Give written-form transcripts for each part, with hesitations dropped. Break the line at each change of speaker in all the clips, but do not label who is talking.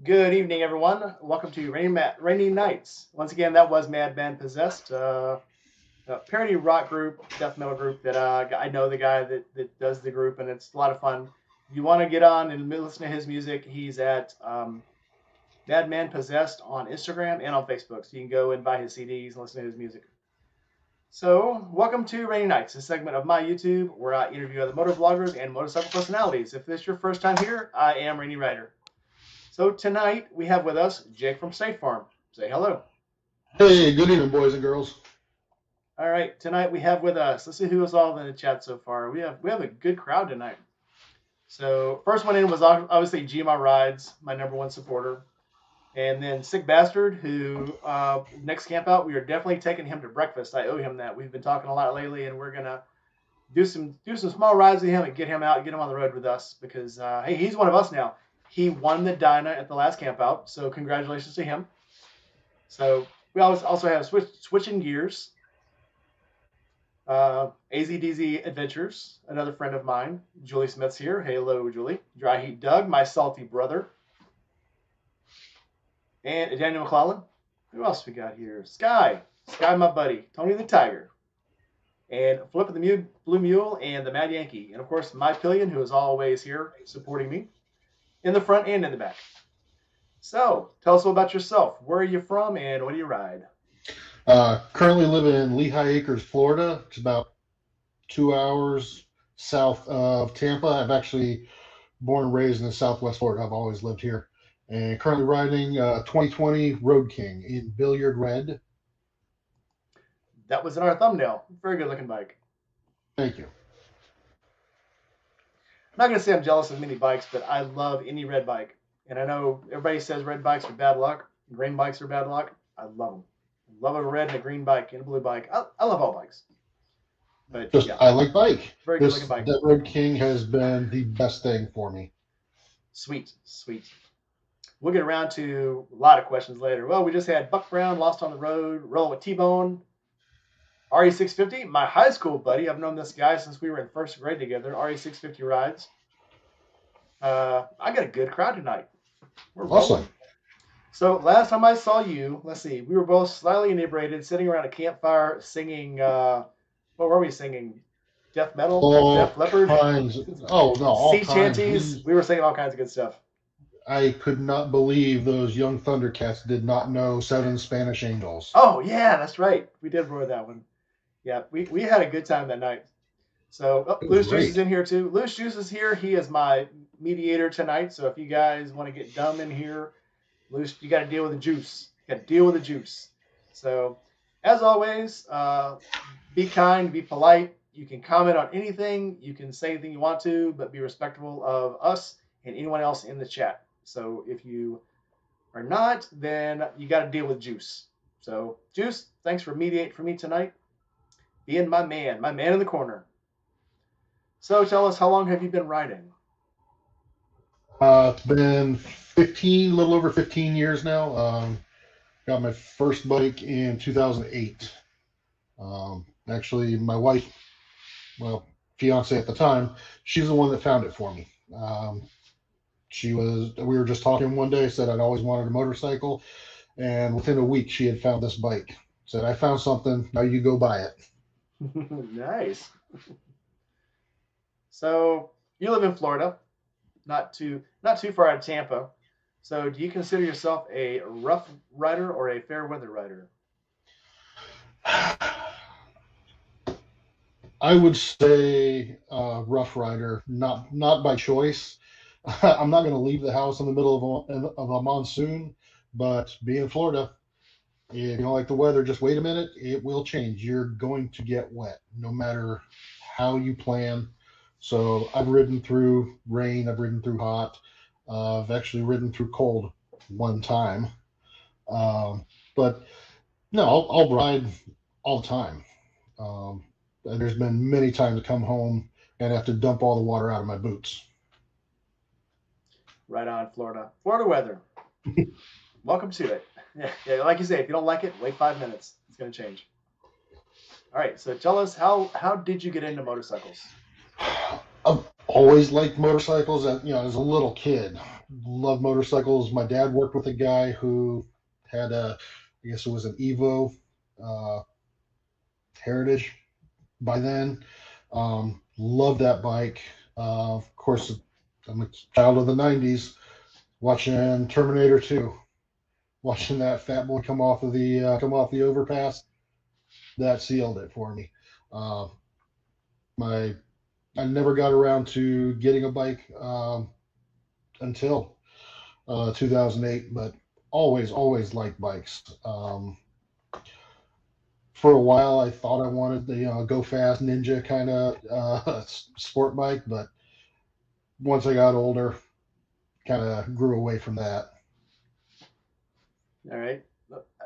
Good evening, everyone. Welcome to Rainy Nights. Once again, that was Madman Possessed, a parody rock group, death metal group that I know the guy that does the group, and it's a lot of fun. If you want to get on and listen to his music, he's at Madman Possessed on Instagram and on Facebook. So you can go and buy his CDs and listen to his music. So, welcome to Rainy Nights, a segment of my YouTube where I interview other motor bloggers and motorcycle personalities. If this is your first time here, I am Rainy Rider. So tonight we have with us Jake from State Farm. Say hello.
Hey, good evening, boys and girls.
All right, tonight we have with us. Let's see who is all in the chat so far. We have a good crowd tonight. So first one in was obviously GMR Rides, my number one supporter, and then Sick Bastard, who next camp out we are definitely taking him to breakfast. I owe him that. We've been talking a lot lately, and we're gonna do some small rides with him and get him out, get him on the road with us because hey, he's one of us now. He won the Dyna at the last camp out, so congratulations to him. So we also have Switching Gears, AZDZ Adventures, another friend of mine. Julie Smith's here. Hello, Julie. Dry Heat Doug, my salty brother. And Daniel McClellan. Who else we got here? Sky, my buddy. Tony the Tiger. And Flip of the Blue Mule and the Mad Yankee. And of course, my Pillion, who is always here supporting me in the front and in the back. So, tell us all about yourself. Where are you from and what do you ride?
Currently living in Lehigh Acres, Florida. It's about 2 hours south of Tampa. I've actually born and raised in Southwest Florida. I've always lived here. And currently riding 2020 Road King in Billiard Red.
That was in our thumbnail. Very good looking bike.
Thank you.
I'm not going to say I'm jealous of many bikes, but I love any red bike. And I know everybody says red bikes are bad luck. Green bikes are bad luck. I love them. I love a red and a green bike and a blue bike. I love all bikes. But
Just,
yeah,
I like bike.
Very good looking bike.
That Road King has been the best thing for me.
Sweet. We'll get around to a lot of questions later. Well, we just had Buck Brown, Lost on the Road, Rolling with T-Bone, RE650, my high school buddy. I've known this guy since we were in first grade together. RE650 rides. I got a good crowd tonight. We're
awesome.
Rolling. So last time I saw you, let's see, we were both slightly inebriated, sitting around a campfire singing. What were we singing? Death metal, Def Leppard.
All
sea chanties. We were singing all kinds of good stuff.
I could not believe those young Thundercats did not know Seven Spanish Angels.
Oh yeah, that's right. We did roar that one. Yeah, we had a good time that night. So Loose Juice is in here too. Loose Juice is here. He is my mediator tonight. So if you guys want to get dumb in here, Loose, you got to deal with the juice. You got to deal with the juice. So as always, be kind, be polite. You can comment on anything. You can say anything you want to, but be respectful of us and anyone else in the chat. So if you are not, then you got to deal with Juice. So Juice, thanks for mediating for me tonight. Being my man in the corner. So tell us, how long have you been riding?
It's been a little over 15 years now. Got my first bike in 2008. Actually, my wife, fiance at the time, she's the one that found it for me. We were just talking one day, said I'd always wanted a motorcycle, and within a week she had found this bike. Said, I found something, now you go buy it.
Nice. So you live in Florida, not too far out of Tampa. So do you consider yourself a rough rider or a fair weather rider?
I would say rough rider, not by choice. I'm not going to leave the house in the middle of a monsoon, but being in Florida, if you don't like the weather, just wait a minute. It will change. You're going to get wet no matter how you plan. So I've ridden through rain. I've ridden through hot. I've actually ridden through cold one time. But no, I'll ride all the time. And there's been many times to come home and have to dump all the water out of my boots.
Right on, Florida. Florida weather. Welcome to it. Yeah, like you say, if you don't like it, wait 5 minutes. It's going to change. All right, so tell us, how did you get into motorcycles?
Always liked motorcycles. As a little kid, loved motorcycles. My dad worked with a guy who had I guess it was an Evo uh, Heritage by then. Loved that bike. Of course, I'm a child of the '90s, watching Terminator 2, watching that fat boy come off the overpass. That sealed it for me. Uh, my I never got around to getting a bike until 2008, but always liked bikes. For a while, I thought I wanted the go fast ninja kind of sport bike, but once I got older, kind of grew away from that.
All right.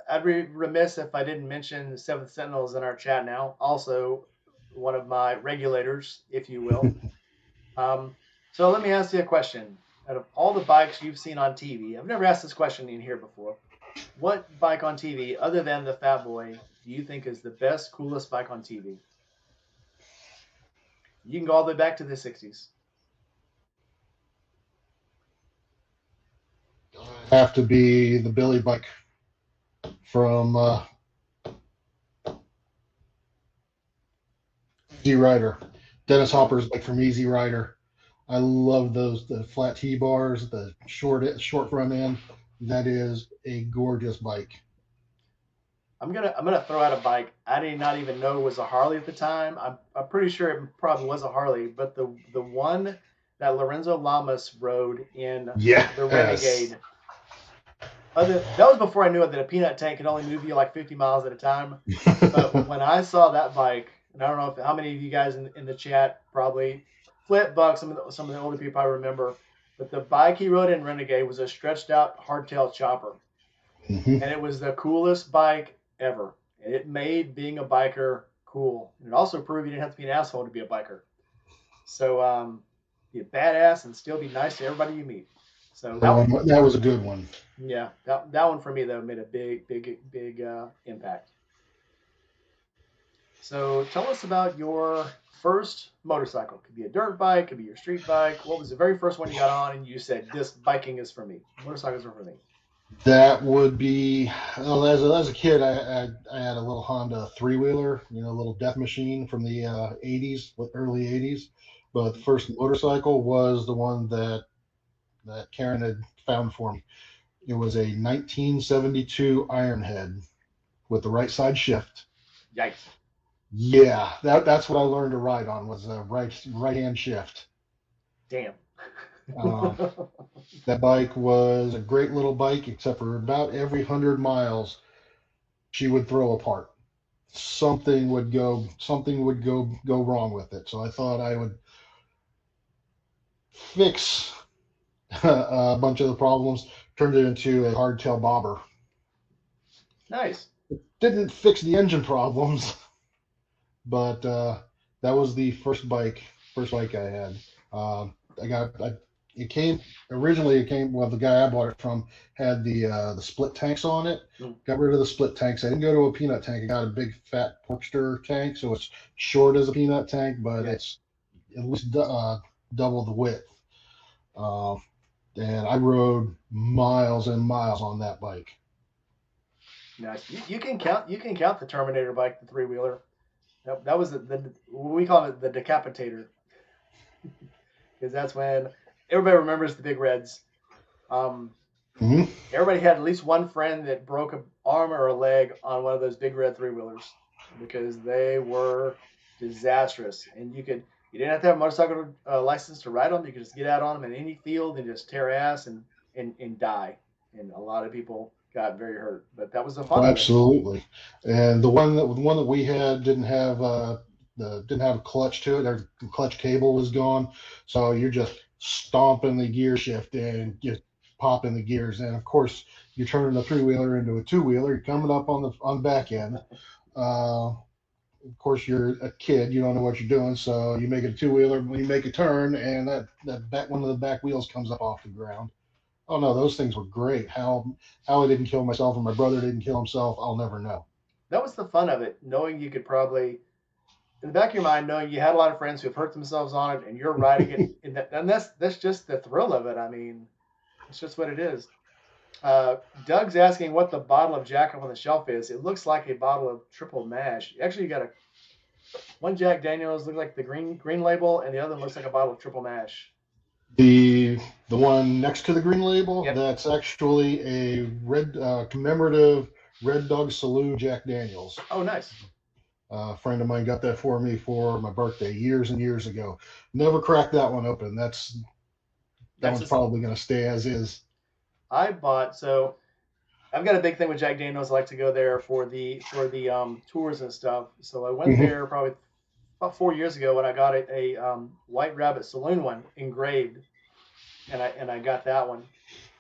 I'd be remiss if I didn't mention the Seventh Sentinels in our chat now. Also, one of my regulators, if you will. So let me ask you a question. Out of all the bikes you've seen on TV, I've never asked this question in here before. What bike on TV, other than the Fat Boy, do you think is the best, coolest bike on TV? You can go all the way back to the 60s.
Have to be the Billy bike from Easy Rider. Dennis Hopper's bike from Easy Rider. I love the flat T bars, the short front end. That is a gorgeous bike.
I'm gonna throw out a bike I did not even know was a Harley at the time. I'm pretty sure it probably was a Harley, but the one that Lorenzo Lamas rode in the
Yes.
Renegade. That was before I knew that a peanut tank could only move you like 50 miles at a time. But when I saw that bike, and I don't know how many of you guys in the chat probably Flip Buck, some of the older people I remember, but the bike he rode in Renegade was a stretched out hardtail chopper,
Mhm.
and it was the coolest bike ever. And it made being a biker cool, and it also proved you didn't have to be an asshole to be a biker. So be a badass and still be nice to everybody you meet. So
That was a good one.
yeah, that one for me though made a big impact. So tell us about your first motorcycle. Could be a dirt bike, could be your street bike. What was the very first one you got on and you said, this biking is for me? Motorcycles are for me.
That would be well, as a kid, I had a little Honda three wheeler, a little death machine from the '80s, early '80s. But the first motorcycle was the one that Karen had found for me. It was a 1972 Ironhead with the right side shift.
Yikes.
Yeah, that's what I learned to ride on was a right hand shift.
Damn.
Um, that bike was a great little bike, except for about every 100 miles, she would throw apart. Something would go wrong with it. So I thought I would fix a bunch of the problems. Turned it into a hardtail bobber.
Nice.
Didn't fix the engine problems, but that was the first bike I had. I got I, it came originally. It came well. The guy I bought it from had the split tanks on it.
Mm.
Got rid of the split tanks. I didn't go to a peanut tank. I got a big fat Porkster tank, so it's short as a peanut tank, but
Yeah.
it's at least double the width. Uh, and I rode miles and miles on that bike.
Nice. You can count the Terminator bike, the three wheeler. That was we call it the decapitator, because that's when everybody remembers the big reds.
Mm-hmm.
Everybody had at least one friend that broke an arm or a leg on one of those big red three wheelers because they were disastrous. And you didn't have to have a motorcycle license to ride them. You could just get out on them in any field and just tear ass and die. And a lot of people got very hurt. But that was the fun
Oh,
of it.
absolutely. And the one that we had didn't have a clutch to it. Our clutch cable was gone, so you're just stomping the gear shift and just popping the gears. And of course, you're turning the three wheeler into a two wheeler. You're coming up on the back end. Of course, you're a kid. You don't know what you're doing, so you make a two wheeler when you make a turn, and that back one of the back wheels comes up off the ground. Oh no, those things were great. How I didn't kill myself and my brother didn't kill himself, I'll never know.
That was the fun of it, knowing you could probably in the back of your mind, knowing you had a lot of friends who have hurt themselves on it, and you're riding it, and that's just the thrill of it. I mean, it's just what it is. Doug's asking what the bottle of Jack up on the shelf is. It looks like a bottle of triple mash. Actually, you got one Jack Daniels looks like the green label, and the other one looks like a bottle of triple mash.
The one next to the green label,
Yep.
that's actually a red commemorative Red Dog Saloon Jack Daniels.
Oh, nice.
A friend of mine got that for me for my birthday years and years ago. Never cracked that one open. That one's probably going to stay as is.
I've got a big thing with Jack Daniels. I like to go there for the tours and stuff. So I went there probably about 4 years ago when I got a White Rabbit Saloon one engraved, and I got that one.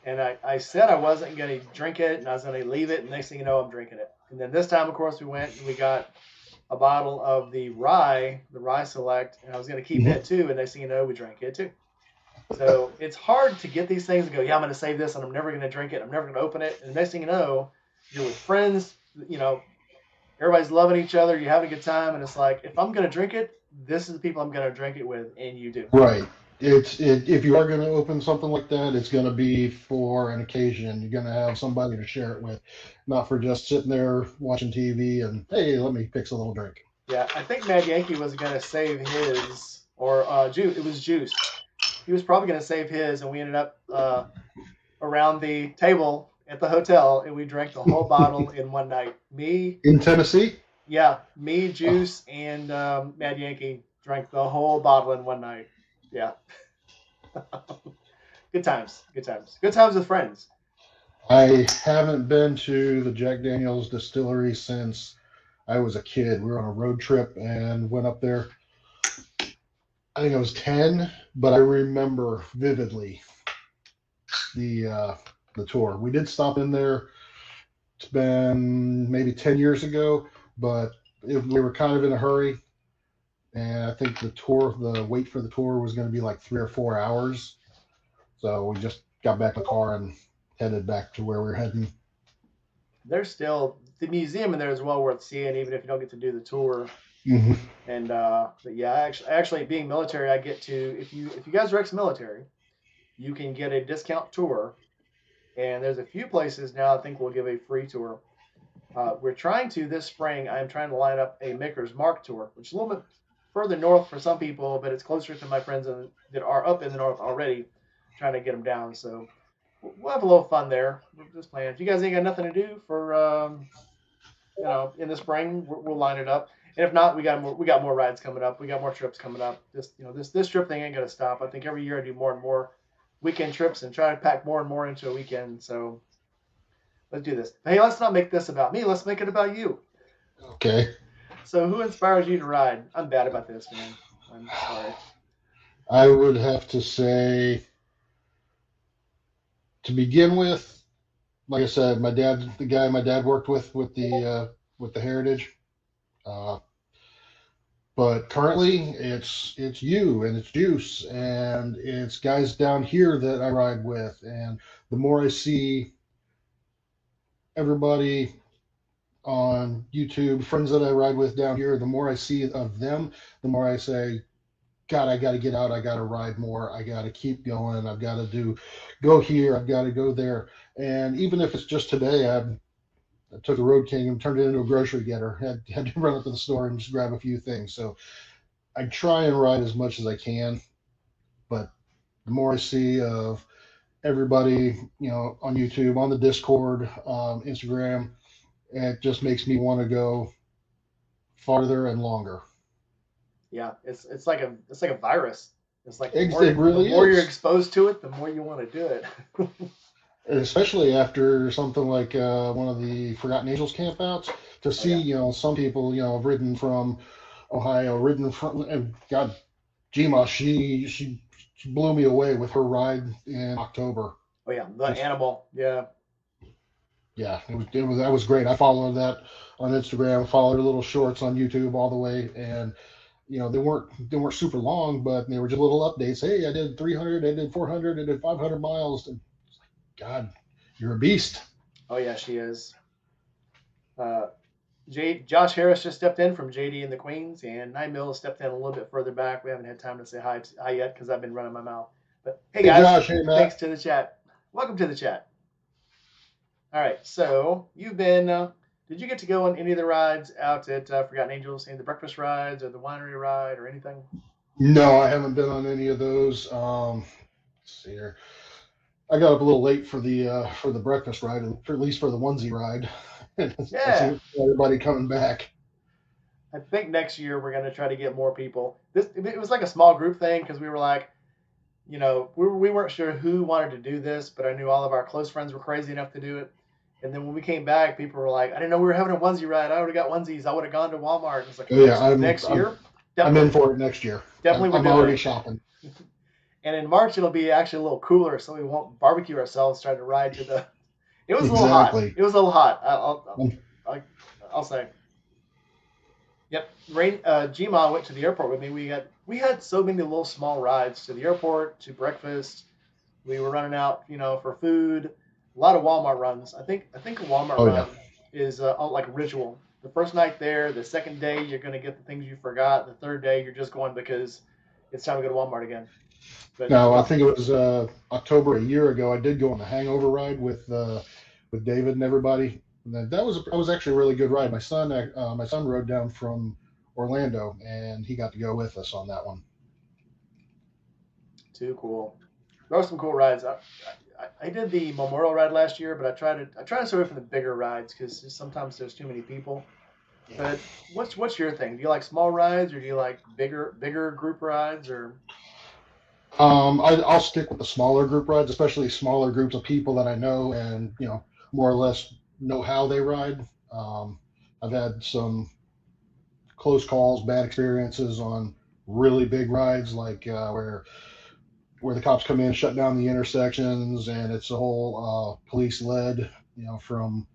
And I said I wasn't going to drink it, and I was going to leave it. And next thing you know, I'm drinking it. And then this time, of course, we went and we got a bottle of the rye select, and I was going to keep it too. And next thing you know, we drank it too. So it's hard to get these things and go, yeah, I'm going to save this, and I'm never going to drink it. I'm never going to open it. And the next thing you know, you're with friends. Everybody's loving each other. You're having a good time, and it's like, if I'm going to drink it, this is the people I'm going to drink it with, and you do.
Right. If you are going to open something like that, it's going to be for an occasion. You're going to have somebody to share it with, not for just sitting there watching TV and, hey, let me fix a little drink.
Yeah, I think Mad Yankee was going to save his, or it was Juice. He was probably going to save his, and we ended up around the table at the hotel, and we drank the whole bottle in one night. Me
in Tennessee?
Yeah, me, Juice, and Mad Yankee drank the whole bottle in one night. Yeah. Good times with friends.
I haven't been to the Jack Daniels distillery since I was a kid. We were on a road trip and went up there. I think I was 10, but I remember vividly the tour. We did stop in there. It's been maybe 10 years ago, but we were kind of in a hurry. And I think the wait for the tour was going to be like 3 or 4 hours. So we just got back in the car and headed back to where we were heading.
There's still the museum in there is well worth seeing, even if you don't get to do the tour.
Mm-hmm.
And but yeah, actually being military, I get to if you guys are ex-military, you can get a discount tour. And there's a few places now I think will give a free tour. We're trying to this spring. I'm trying to line up a Maker's Mark tour, which is a little bit further north for some people, but it's closer to my friends that are up in the north already, trying to get them down. So we'll have a little fun there. We're just playing. If you guys ain't got nothing to do for in the spring, we'll line it up. And if not, we got more rides coming up. We got more trips coming up. This trip thing ain't gonna stop. I think every year I do more and more weekend trips and try to pack more and more into a weekend. So let's do this. Hey, let's not make this about me. Let's make it about you.
Okay.
So who inspires you to ride? I'm bad about this, man. I'm sorry.
I would have to say, to begin with, like I said, my dad, the guy my dad worked with the Heritage. But currently, it's you and it's Juice and it's guys down here that I ride with. And the more I see everybody on YouTube, friends that I ride with down here, the more I see of them, the more I say, God, I got to get out. I got to ride more. I got to keep going. I've got to go here. I've got to go there. And even if it's just today, I took the Road King and turned it into a grocery getter. Had to run up to the store and just grab a few things. So I try and ride as much as I can. But the more I see of everybody, on YouTube, on the Discord, Instagram, it just makes me want to go farther and longer.
Yeah, it's like a virus. It's like
the more
you're exposed to it, the more you want to do it.
Especially after something like one of the Forgotten Angels campouts, to see some people have ridden from Ohio, ridden from God, Gma, she blew me away with her ride in October.
Oh yeah, the animal, yeah.
Yeah, that was great. I followed that on Instagram, followed her little shorts on YouTube all the way, and they weren't super long, but they were just little updates. Hey, I did 300, I did 400, I did 500 miles. And God, you're a beast.
Oh yeah, she is. Josh Harris just stepped in from JD and the Queens, and Nine Mills stepped in a little bit further back. We haven't had time to say hi yet because I've been running my mouth. But hey,
Hey
guys,
Josh, hey
thanks
Matt.
to the chat. Welcome to the chat. All right, so you've been. Did you get to go on any of the rides out at Forgotten Angels, any of the breakfast rides or the winery ride or anything?
No, I haven't been on any of those. Let's see here. I got up a little late for the breakfast ride, or at least for the onesie ride. I
Yeah,
see everybody coming back.
I think next year we're going to try to get more people. This it was like a small group thing because we were like, we weren't sure who wanted to do this, but I knew all of our close friends were crazy enough to do it. And then when we came back, people were like, I didn't know we were having a onesie ride. I would have got onesies. I would have gone to Walmart. And it's like
Oh, yeah,
next year,
I'm in
definitely,
for it next year.
definitely we're
I'm
doing
already
it.
shopping.
And in March it'll be actually a little cooler, so we won't barbecue ourselves trying to ride to the. It was a little hot.
Exactly.
It was a little hot.
Um,
I'll say. Yep. Rain. Gma went to the airport with me. We had so many little small rides to the airport, to breakfast. We were running out, for food. A lot of Walmart runs. I think a Walmart
oh yeah,
run is like a ritual. The first night there, the second day you're going to get the things you forgot. The third day you're just going because it's time to go to Walmart again. But
no, I think it was October a year ago. I did go on the Hangover ride with David and everybody. And that was actually a really good ride. My son rode down from Orlando, and he got to go with us on that one.
too cool. There were some cool rides. I did the Memorial ride last year, but I try to stay away from the bigger rides because sometimes there's too many people.
Yeah.
But what's your thing? Do you like small rides or do you like bigger group rides or
I'll stick with the smaller group rides, especially smaller groups of people that I know and more or less know how they ride. I've had some close calls, bad experiences on really big rides, like where the cops come in, shut down the intersections, and it's a whole police led, from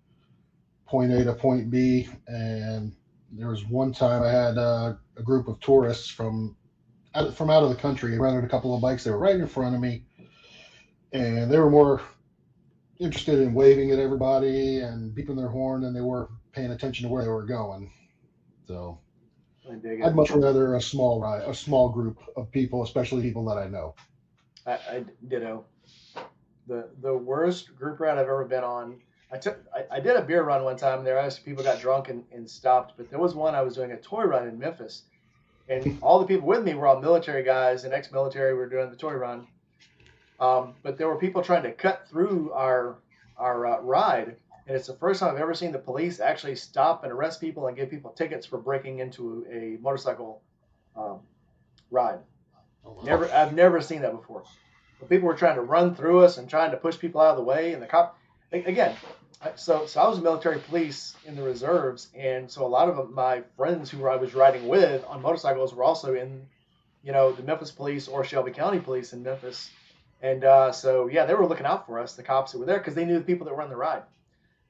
point A to point B. And there was one time I had a group of tourists from out of the country rented a couple of bikes. They were right in front of me, and they were more interested in waving at everybody and beeping their horn than they were paying attention to where they were going. So
I dig
I'd
it?
much rather a small group of people, especially people that I know.
I ditto. The worst group ride I've ever been on. I did a beer run one time there. Actually, people got drunk and stopped. But there was one I was doing a toy run in Memphis, and all the people with me were all military guys and ex-military. We were doing the toy run, but there were people trying to cut through our ride, and it's the first time I've ever seen the police actually stop and arrest people and give people tickets for breaking into a motorcycle um, ride.
Oh, wow.
I've never seen that before. But people were trying to run through us and trying to push people out of the way, and the cop again. So I was military police in the reserves, and so a lot of my friends who I was riding with on motorcycles were also in, the Memphis Police or Shelby County Police in Memphis, and so yeah, they were looking out for us, the cops that were there, because they knew the people that were on the ride.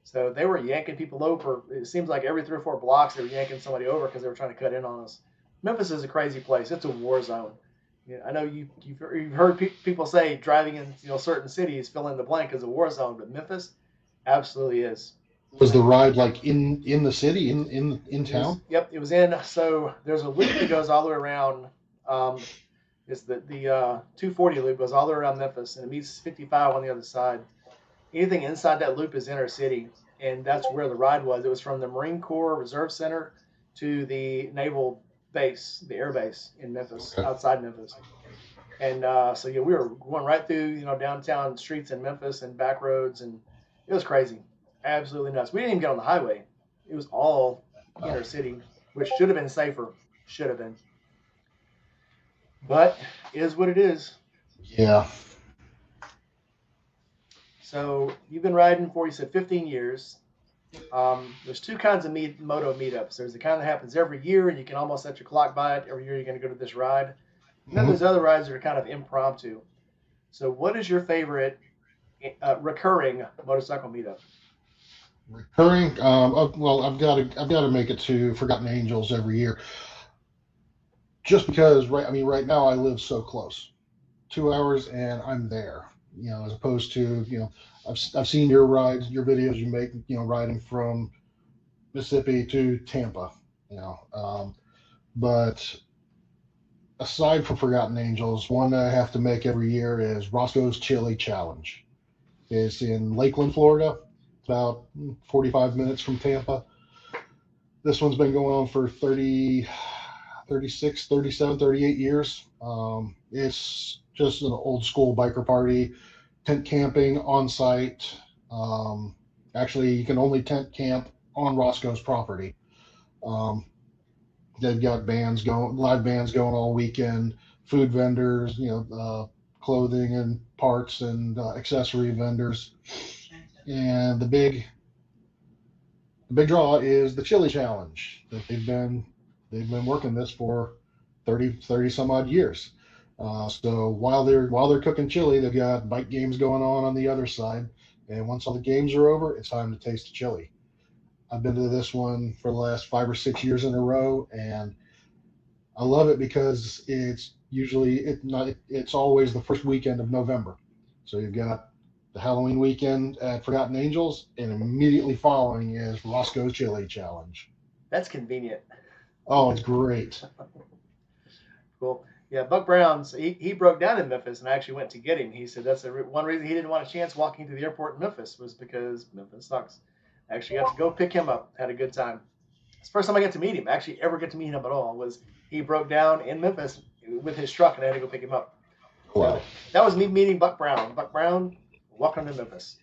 So they were yanking people over. It seems like every 3 or 4 blocks they were yanking somebody over because they were trying to cut in on us. Memphis is a crazy place. It's a war zone. Yeah, I know you've heard people say driving in certain cities fill in the blank is a war zone, but Memphis absolutely is.
Was the ride like in the city, in
It was
town?
Yep, it was in. So there's a loop that goes all the way around. Um, it's the 240 loop goes all the way around Memphis and it meets 55 on the other side. Anything inside that loop is inner city, and that's where the ride was. It was from the Marine Corps Reserve Center to the Naval Base, the Air Base in Memphis,
Okay.
outside Memphis. And so yeah, we were going right through downtown streets in Memphis and back roads, and it was crazy, absolutely nuts. We didn't even get on the highway; it was all
Wow.
inner city, which should have been safer. Should have been, but it is what it is.
Yeah.
So you've been riding for, you said, 15 years. There's two kinds of moto meetups. There's the kind that happens every year, and you can almost set your clock by it. Every year you're going to go to this ride. And then
Mhm.
there's other rides that are kind of impromptu. So what is your favorite recurring motorcycle meetup?
Recurring. Well, I've got to make it to Forgotten Angels every year, just because. Right. I mean, right now I live so close, 2 hours, and I'm there. As opposed to I've seen your rides, your videos you make. Riding from Mississippi to Tampa. But aside from Forgotten Angels, one that I have to make every year is Roscoe's Chili Challenge. It's in Lakeland, Florida, about 45 minutes from Tampa. This one's been going on for 30, 36, 37, 38 years. It's just an old school biker party, tent camping on site. Actually, you can only tent camp on Roscoe's property. They've got live bands going all weekend, food vendors, clothing and parts and accessory vendors. And the big draw is the Chili Challenge that they've been working this for 30 some odd years. So while they're cooking chili, they've got bike games going on the other side. And once all the games are over, it's time to taste the chili. I've been to this one for the last 5 or 6 years in a row, and I love it because it's always the first weekend of November. So you've got the Halloween weekend at Forgotten Angels, and immediately following is Roscoe's Chili Challenge.
That's convenient.
Oh, it's great.
Cool. Yeah, Buck Brown's, he broke down in Memphis, and I actually went to get him. He said that's one reason he didn't want a chance walking through the airport in Memphis was because Memphis sucks. I actually got to go pick him up. Had a good time. It's the first time I got to meet him. Actually, ever get to meet him at all was he broke down in Memphis with his truck, and I had to go pick him up.
Wow.
So that was me meeting Buck Brown. Buck Brown, welcome to Memphis.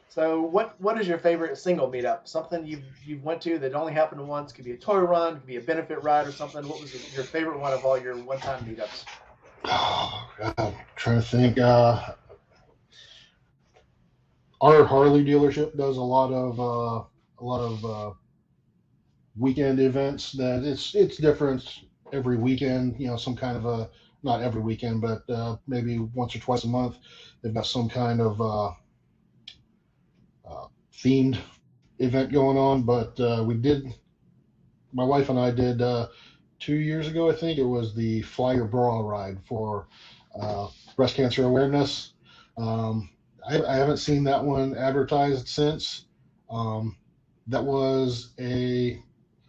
So what is your favorite single meetup? Something you've went to that only happened once? Could be a toy run, could be a benefit ride or something. What was your favorite one of all your one-time meetups?
Oh, God, I'm trying to think. Our Harley dealership does a lot of weekend events that it's different every weekend. Some kind of not every weekend, but maybe once or twice a month, they've got some kind of themed event going on. But my wife and I did 2 years ago, I think it was the Fly Your Bra ride for breast cancer awareness. I haven't seen that one advertised since. That was a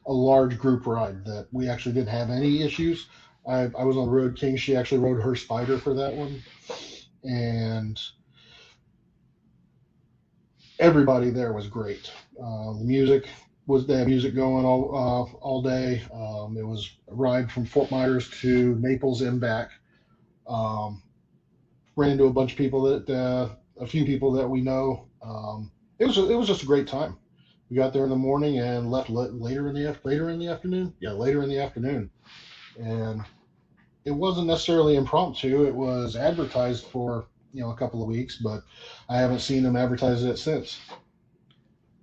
large group ride that we actually didn't have any issues. I was on Road King. She actually rode her Spider for that one, and everybody there was great. They had music going all day. It was a ride from Fort Myers to Naples and back. Ran into a few people that we know. It was just a great time. We got there in the morning and left later in the afternoon. Yeah, later in the afternoon, and it wasn't necessarily impromptu. It was advertised for a couple of weeks, but I haven't seen them advertise it since.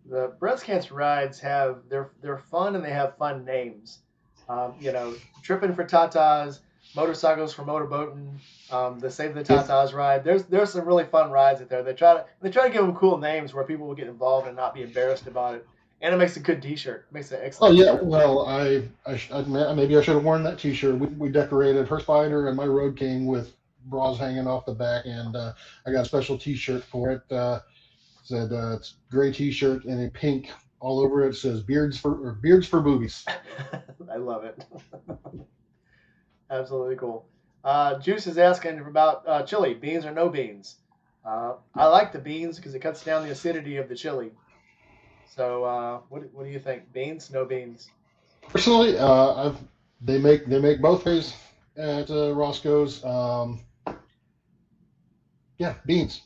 The breast cancer rides they're fun and they have fun names. Tripping for Tatas, motorcycles for motorboating, the Save the Tatas ride. There's some really fun rides out there. They try to give them cool names where people will get involved and not be embarrassed about it. And it makes a good T-shirt. It makes an excellent.
Oh yeah,
t-shirt.
well maybe I should have worn that T-shirt. We decorated her Spider and my Road King with bras hanging off the back, and I got a special T-shirt for it. Said it's gray T-shirt and a pink all over it. It says beards for boobies.
I love it. Absolutely cool. Juice is asking about chili, beans or no beans. I like the beans because it cuts down the acidity of the chili. So what do you think? Beans, no beans?
Personally, they make both ways at Roscoe's. Yeah, beans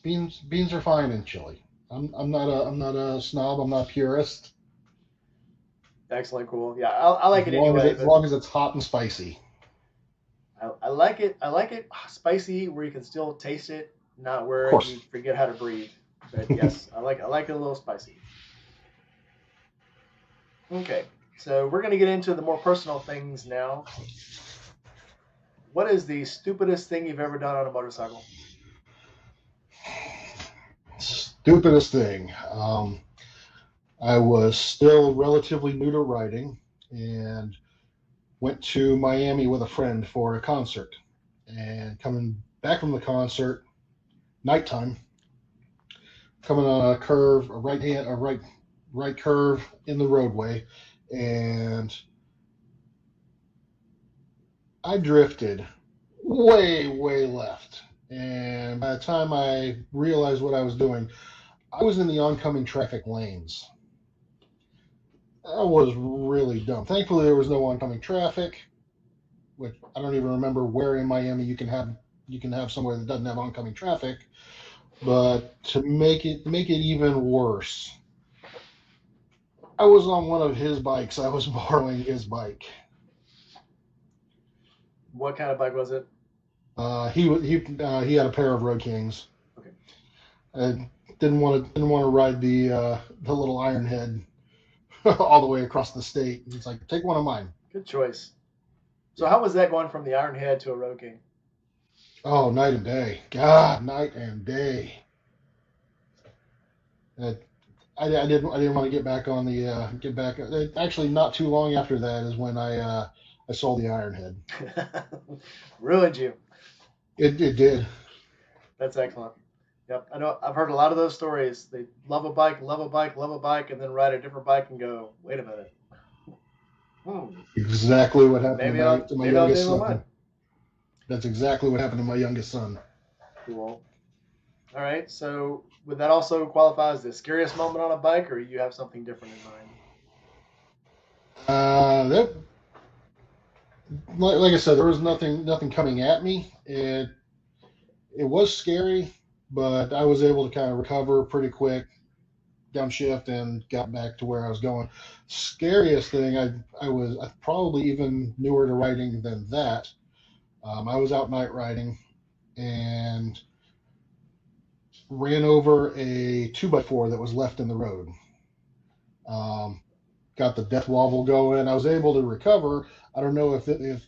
are fine in chili. I'm not a snob. I'm not a purist.
Excellent, cool. Yeah, I like it anyway.
As long as it's hot and spicy.
I like it. I like it spicy where you can still taste it, not where you forget how to breathe. But yes, I like it a little spicy. Okay, so we're gonna get into the more personal things now. What is the stupidest thing you've ever done on a motorcycle?
Stupidest thing. I was still relatively new to riding and went to Miami with a friend for a concert. And coming back from the concert, nighttime, coming on a curve, a right right curve in the roadway, and I drifted way, way left. And by the time I realized what I was doing, I was in the oncoming traffic lanes. That was really dumb. Thankfully, there was no oncoming traffic, which I don't even remember where in Miami you can have somewhere that doesn't have oncoming traffic. But to make it even worse, I was on one of his bikes. I was borrowing his bike.
What kind of bike was it?
He had a pair of Road Kings.
Okay.
I didn't want to ride the little Iron Head all the way across the state. He's like, take one of mine.
Good choice. So how was that going from the Iron Head to a Road King?
Oh, night and day. God, night and day. I didn't want to get back on the get back. Actually, not too long after that is when I sold the Iron Head.
Ruined you.
It did.
That's excellent. Yep, I know. I've heard a lot of those stories. They love a bike, love a bike, love a bike, and then ride a different bike and go, wait a minute.
Exactly what happened to my youngest son.
Mine.
That's exactly what happened to my youngest son.
Cool. All right. So would that also qualify as the scariest moment on a bike, or you have something different in mind?
Like I said, there was nothing coming at me. It was scary, but I was able to kind of recover pretty quick, downshift, and got back to where I was going. Scariest thing, I probably even newer to riding than that. I was out night riding and ran over a 2x4 that was left in the road. Got the death wobble going. I was able to recover. I don't know if the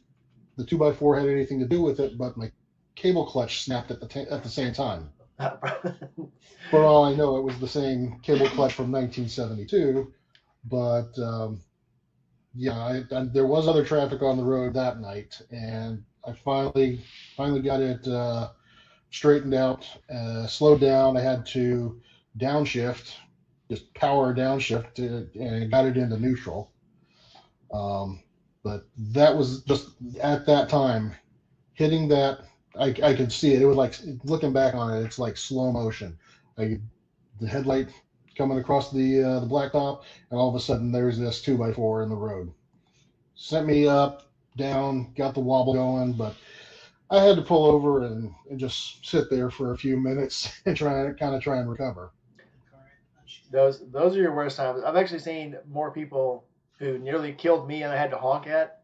2x4 had anything to do with it, but my cable clutch snapped at the same time. For all I know, it was the same cable clutch from 1972. But yeah, there was other traffic on the road that night, and I finally got it straightened out, slowed down. I had to downshift, just power downshift, and got it into neutral. But that was just at that time hitting that. I could see it. It was like, looking back on it, it's like slow motion. Like the headlight coming across the blacktop, and all of a sudden there's this 2x4 in the road. Sent me up, down, got the wobble going, but I had to pull over and just sit there for a few minutes and try and recover.
Those are your worst times. I've actually seen more people who nearly killed me and I had to honk at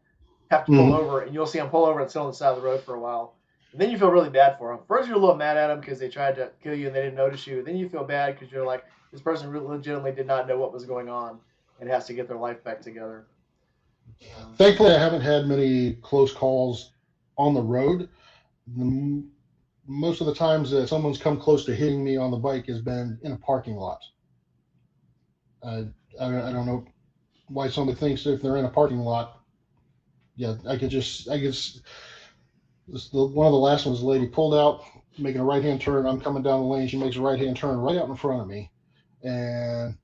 have to pull over, and you'll see them pull over and sit on the side of the road for a while. And then you feel really bad for them. First, you're a little mad at them because they tried to kill you and they didn't notice you. Then you feel bad because you're like, this person legitimately did not know what was going on and has to get their life back together.
Thankfully, I haven't had many close calls on the road. Most of the times that someone's come close to hitting me on the bike has been in a parking lot. I don't know why somebody thinks if they're in a parking lot, yeah, I could one of the last ones, the lady pulled out, making a right-hand turn. I'm coming down the lane. She makes a right-hand turn right out in front of me. And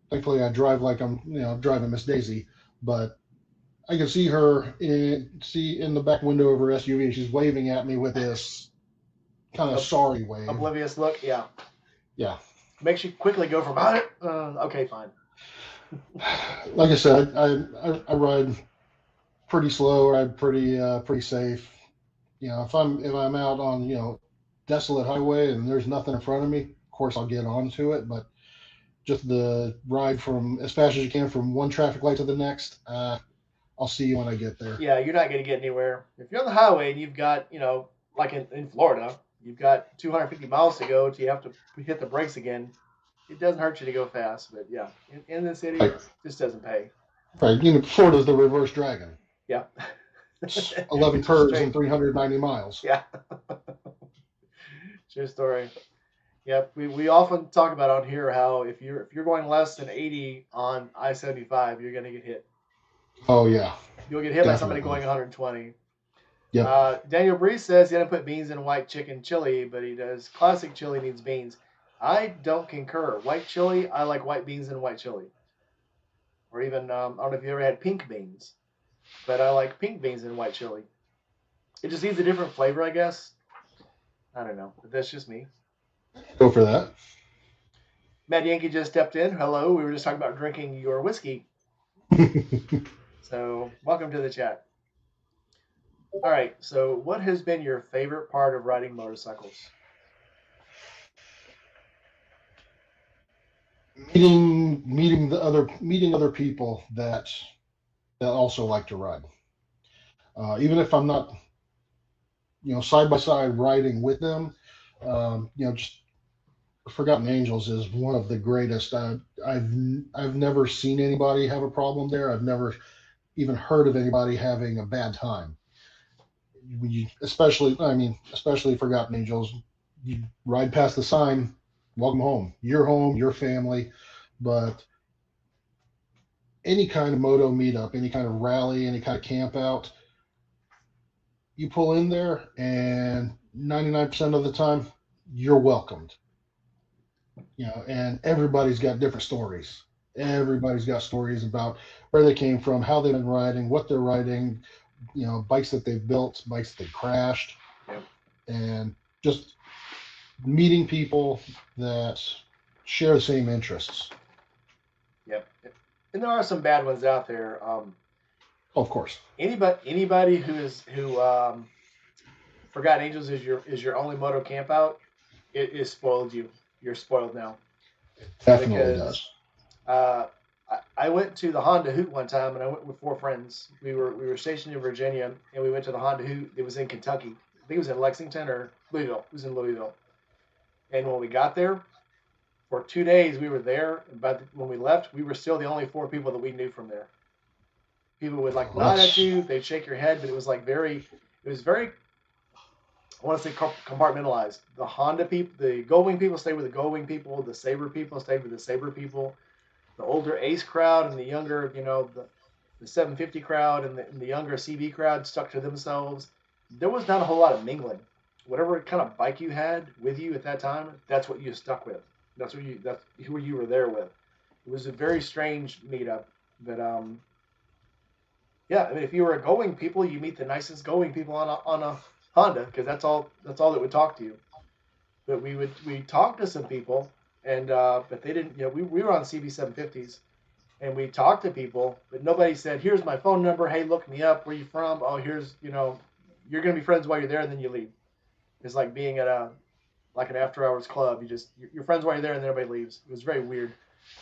thankfully I drive like I'm, driving Miss Daisy, but I can see her in the back window of her SUV. She's waving at me with this kind of sorry wave.
Oblivious look, yeah.
Yeah.
Makes you quickly go from, okay, fine.
Like I said, I ride pretty slow, ride pretty safe. If I'm out on, desolate highway and there's nothing in front of me, of course I'll get onto it, but just the ride from as fast as you can from one traffic light to the next, I'll see you when I get there.
Yeah, you're not going to get anywhere. If you're on the highway and you've got, like in Florida, you've got 250 miles to go till you have to hit the brakes again. It doesn't hurt you to go fast, but yeah, in the city, it just doesn't pay.
Right, Florida's the reverse dragon.
Yeah.
11 curves and 390 miles.
Yeah. True story. Yeah, we often talk about on here how if you're going less than 80 on I-75, you're going to get hit.
Oh yeah.
You'll get hit by somebody going 120.
Yeah.
Daniel Breeze says he doesn't put beans in white chicken chili, but he does classic chili needs beans. I don't concur. White chili, I like white beans and white chili. Or even, I don't know if you ever had pink beans, but I like pink beans and white chili. It just needs a different flavor, I guess. I don't know, but that's just me.
Go for that.
Matt Yankee just stepped in. Hello. We were just talking about drinking your whiskey. So, welcome to the chat. All right. So, what has been your favorite part of riding motorcycles?
Meeting other people that also like to ride. Even if I'm not, side by side riding with them, just Forgotten Angels is one of the greatest. I've never seen anybody have a problem there. I've never even heard of anybody having a bad time. Especially Forgotten Angels. You ride past the sign, welcome home, your family. But any kind of moto meetup, any kind of rally, any kind of camp out, you pull in there, and 99% of the time, you're welcomed. And everybody's got different stories. Everybody's got stories about where they came from, how they've been riding, what they're riding, bikes that they've built, bikes that they crashed,
Yep.
and just meeting people that share the same interests.
Yep. And there are some bad ones out there.
Of course.
Anybody who Forgotten Angels is your only moto camp out, it is spoiled you. You're spoiled now.
Definitely
Because
does.
uh, I went to the Honda Hoot one time, and I went with four friends. We were stationed in Virginia, and we went to the Honda Hoot. It was in Kentucky. I think it was in Lexington or Louisville. It was in Louisville. And when we got there, for 2 days we were there. But when we left, we were still the only four people that we knew from there. People would like
Well,
nod at
that's
you, they'd shake your head, but it was very, I want to say compartmentalized. The Honda people, the Goldwing people stayed with the Goldwing people. The Sabre people stayed with the Sabre people. The older Ace crowd and the younger, the 750 crowd and the younger CB crowd stuck to themselves. There was not a whole lot of mingling. Whatever kind of bike you had with you at that time, that's what you stuck with. That's who you were there with. It was a very strange meetup, but yeah. I mean, if you were a going people, you meet the nicest going people on a Honda because that's all that would talk to you. But we talked to some people, and but they didn't. We were on CB 750s, and we talked to people, but nobody said, "Here's my phone number. Hey, look me up. Where you from? Oh, here's you're gonna be friends while you're there, and then you leave." It's like being at a like an after hours club. You're friends while you're there, and then everybody leaves. It was very weird.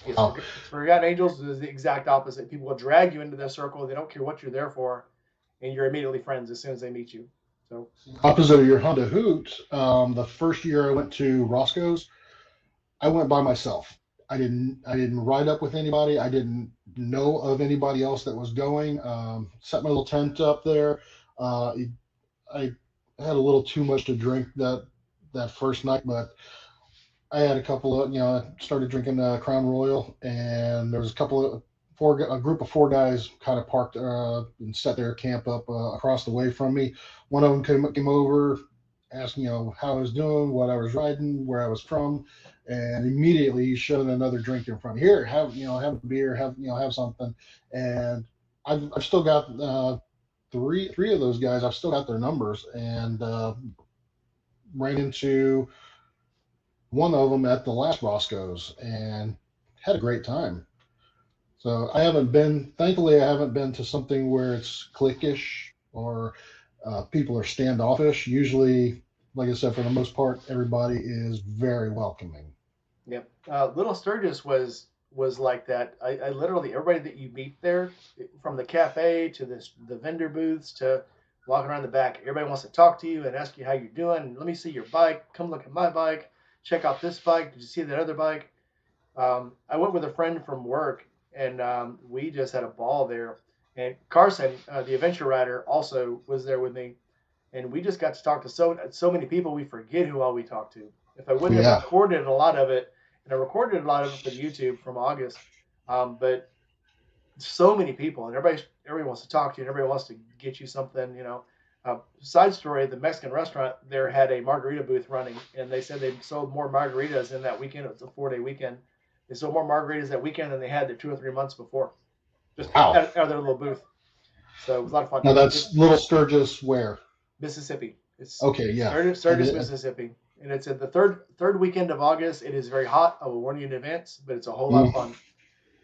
Yes,
wow.
Forgotten Angels is the exact opposite. People will drag you into their circle. They don't care what you're there for, and you're immediately friends as soon as they meet you. So
Opposite of your Honda Hoot, the first year I went to Roscoe's, I went by myself. I didn't ride up with anybody. I didn't know of anybody else that was going. Set my little tent up there. Uh, I had a little too much to drink that first night, but I had a couple of I started drinking Crown Royal, and there was a group of four guys kind of parked and set their camp up across the way from me. One of them came over, asked how I was doing, what I was riding, where I was from, and immediately he shoved another drink in front. Here, have a beer, have something. And I've still got three of those guys. I've still got their numbers, and ran into one of them at the last Roscoe's and had a great time. So thankfully, I haven't been to something where it's cliquish or people are standoffish. Usually, like I said, for the most part, everybody is very welcoming.
yep. Little Sturgis was like that. I literally everybody that you meet there, from the cafe to the vendor booths to walking around the back, everybody wants to talk to you and ask you how you're doing. Let me see your bike. Come look at my bike. Check out this bike. Did you see that other bike? I went with a friend from work, and we just had a ball there. And Carson, the adventure rider, also was there with me, and we just got to talk to so many people. We forget who all we talked to. If I wouldn't have
Yeah,
recorded a lot of it, and I recorded a lot of it for YouTube from August, but so many people, and everybody wants to talk to you, and everybody wants to get you something. Side story: the Mexican restaurant there had a margarita booth running, and they said they sold more margaritas in that weekend. It was a 4-day weekend. They sold more margaritas that weekend than they had the 2 or 3 months before, just
Wow.
out of their little booth. So it was a lot of fun.
Now
It's
that's Little Sturgis where?
Mississippi. It's
Okay, yeah.
Sturgis, Mississippi, and it's at the third weekend of August. It is very hot. I will warn you in advance, but it's a whole lot of fun.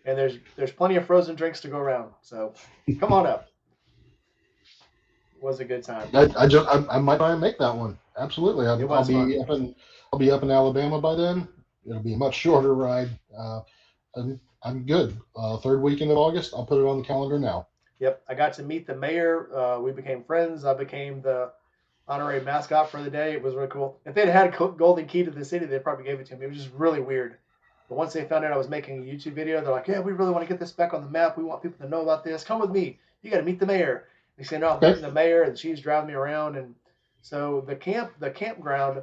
And there's plenty of frozen drinks to go around. So come on up. It was a good time.
I might try and make that one. Absolutely.
It
I'll
was fun.
be up in Alabama by then. It'll be a much shorter ride. I'm good. Third weekend of August. I'll put it on the calendar now.
Yep, I got to meet the mayor. We became friends. I became the honorary mascot for the day. It was really cool. If they'd had a golden key to the city, they probably gave it to me. It was just really weird. But once they found out I was making a YouTube video, they're like, "Yeah, we really want to get this back on the map. We want people to know about this. Come with me. You got to meet the mayor." They said, "No, I'm
Okay.
meeting the mayor," and she's driving me around. And so the campground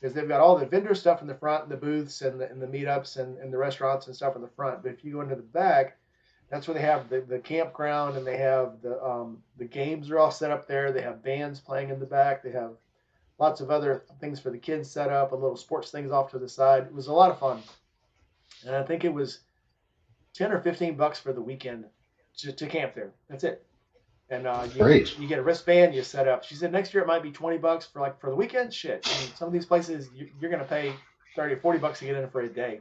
is they've got all the vendor stuff in the front, and the booths, and the meetups, and the restaurants and stuff in the front. But if you go into the back, that's where they have the campground, and they have the games are all set up there. They have bands playing in the back. They have lots of other things for the kids set up, and little sports things off to the side. It was a lot of fun, and I think it was $10 or $15 for the weekend to camp there. That's it. And
Great.
you get a wristband you set up. She said next year it might be $20 for the weekend. Shit, I mean, some of these places you're going to pay $30 or $40 to get in for a day.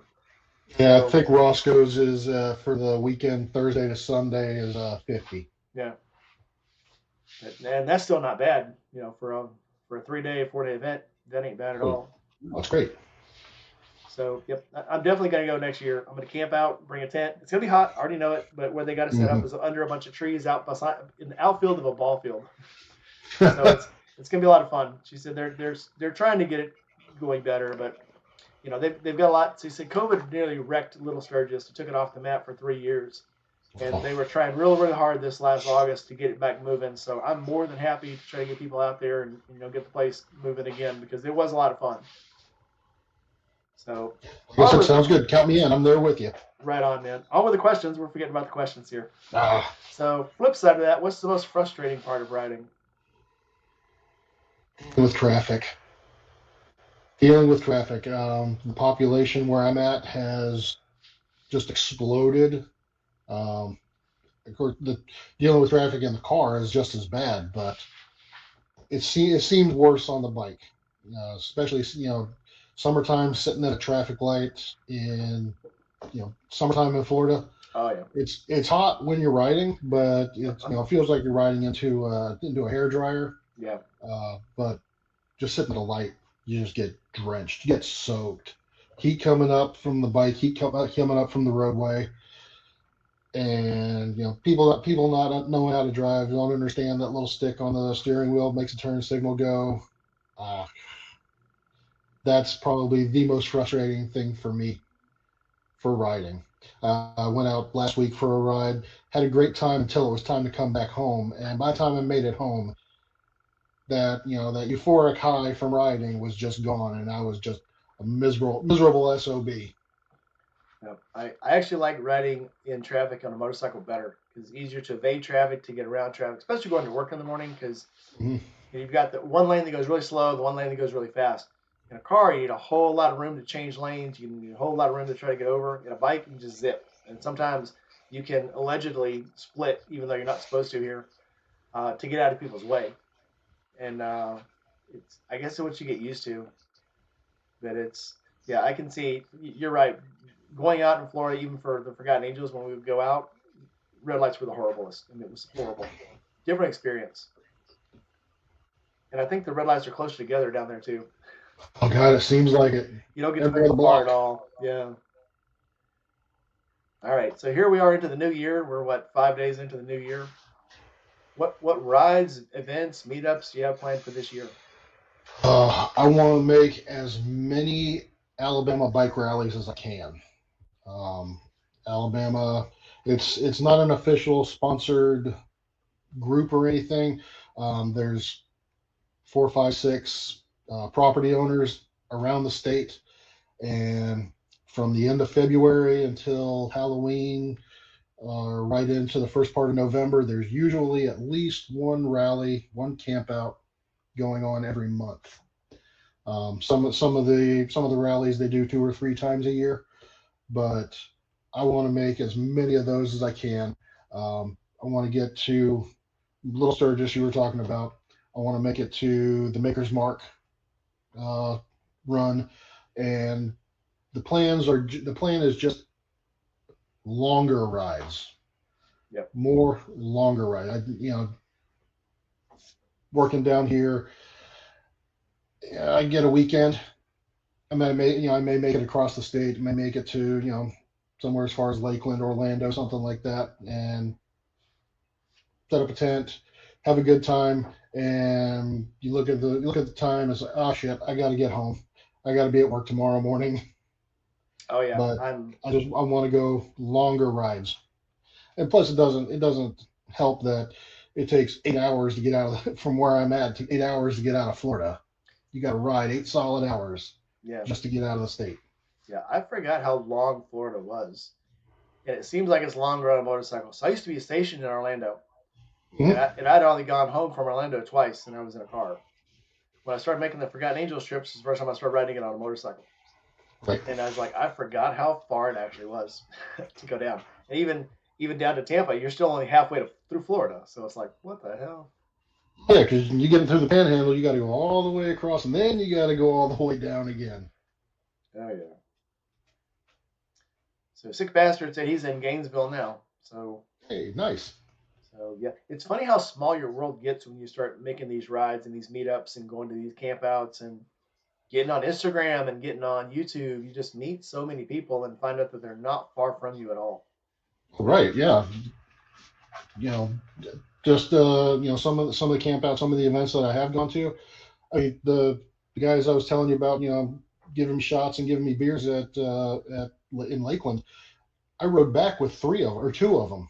Yeah,
So,
I think Roscoe's is for the weekend, Thursday to Sunday, is 50.
yeah, and that's still not bad. For a 3-day, 4-day event, that ain't bad at all.
That's great.
So, yep, I'm definitely going to go next year. I'm going to camp out, bring a tent. It's going to be hot. I already know it, but where they got to set up is under a bunch of trees out beside in the outfield of a ball field. So it's going to be a lot of fun. She said they're trying to get it going better, but they've got a lot. So she said COVID nearly wrecked Little Sturgis. It took it off the map for 3 years, and they were trying really, really hard this last August to get it back moving. So I'm more than happy to try to get people out there and get the place moving again, because it was a lot of fun. So,
I guess it sounds good. Count me in. I'm there with you.
Right on, man. On with the questions. We're forgetting about the questions here.
Ah.
So, flip side of that, what's the most frustrating part of riding?
With traffic. Dealing with traffic. The population where I'm at has just exploded. Of course, dealing with traffic in the car is just as bad, but it seemed worse on the bike, especially summertime, sitting at a traffic light in summertime in Florida.
Oh yeah.
It's hot when you're riding, but it feels like you're riding into a hair dryer.
Yeah.
But just sitting at a light, you just get drenched, you get soaked. Heat coming up from the bike, heat coming up from the roadway, and people not knowing how to drive, don't understand that little stick on the steering wheel makes a turn signal go. That's probably the most frustrating thing for me for riding. I went out last week for a ride, had a great time until it was time to come back home, and by the time I made it home, that euphoric high from riding was just gone, and I was just a miserable SOB.
Yeah, I actually like riding in traffic on a motorcycle better, because it's easier to evade traffic, to get around traffic, especially going to work in the morning, because you've got the one lane that goes really slow, the one lane that goes really fast. In a car, you need a whole lot of room to change lanes. You need a whole lot of room to try to get over. In a bike, you can just zip. And sometimes you can allegedly split, even though you're not supposed to here, to get out of people's way. And I guess it's what you get used to. But I can see, you're right. Going out in Florida, even for the Forgotten Angels, when we would go out, red lights were the horriblest. I mean, it was horrible. Different experience. And I think the red lights are closer together down there, too.
Oh God, it seems like it.
You don't get to break apart at all. Yeah. All right, so here we are into the new year. We're 5 days into the new year. What rides, events, meetups do you have planned for this year?
I want to make as many Alabama bike rallies as I can. Alabama, it's not an official sponsored group or anything. There's 4, 5, 6 property owners around the state, and from the end of February until Halloween, right into the first part of November. There's usually at least one rally, one camp out going on every month. Some of the rallies they do 2 or 3 times a year, but I want to make as many of those as I can. I want to get to Little Sturgis you were talking about. I want to make it to the Maker's Mark uh, run, and the plan is just longer rides,
Yep.
more longer rides. Working down here, I get a weekend. I may make it across the state. I may make it to somewhere as far as Lakeland, Orlando, something like that, and set up a tent, have a good time. And you look at the time. It's like, oh shit, I got to get home. I got to be at work tomorrow morning.
Oh yeah,
But I want to go longer rides. And plus, it doesn't help that it takes 8 hours to get out of from where I'm at to 8 hours to get out of Florida. You got to ride 8 solid hours
yeah,
just to get out of the state.
yeah. I forgot how long Florida was, and it seems like it's longer on a motorcycle. So I used to be stationed in Orlando, and
Mm-hmm.
I'd only gone home from Orlando twice, and I was in a car. When I started making the Forgotten Angels trips, was the first time I started riding it on a motorcycle.
Right.
And I was like, I forgot how far it actually was to go down. And even down to Tampa, you're still only halfway through Florida. So it's like, what the hell?
Yeah, because you get through the Panhandle, you got to go all the way across, and then you got to go all the way down again.
Oh yeah. So Sick Bastard said he's in Gainesville now.
Hey, nice.
So yeah, it's funny how small your world gets when you start making these rides and these meetups and going to these campouts and getting on Instagram and getting on YouTube. You just meet so many people and find out that they're not far from you at all.
Right. Yeah. You know, just some of the camp out, some of the events that I have gone to. I mean, the guys I was telling you about, giving me shots and giving me beers at in Lakeland. I rode back with three of or two of them.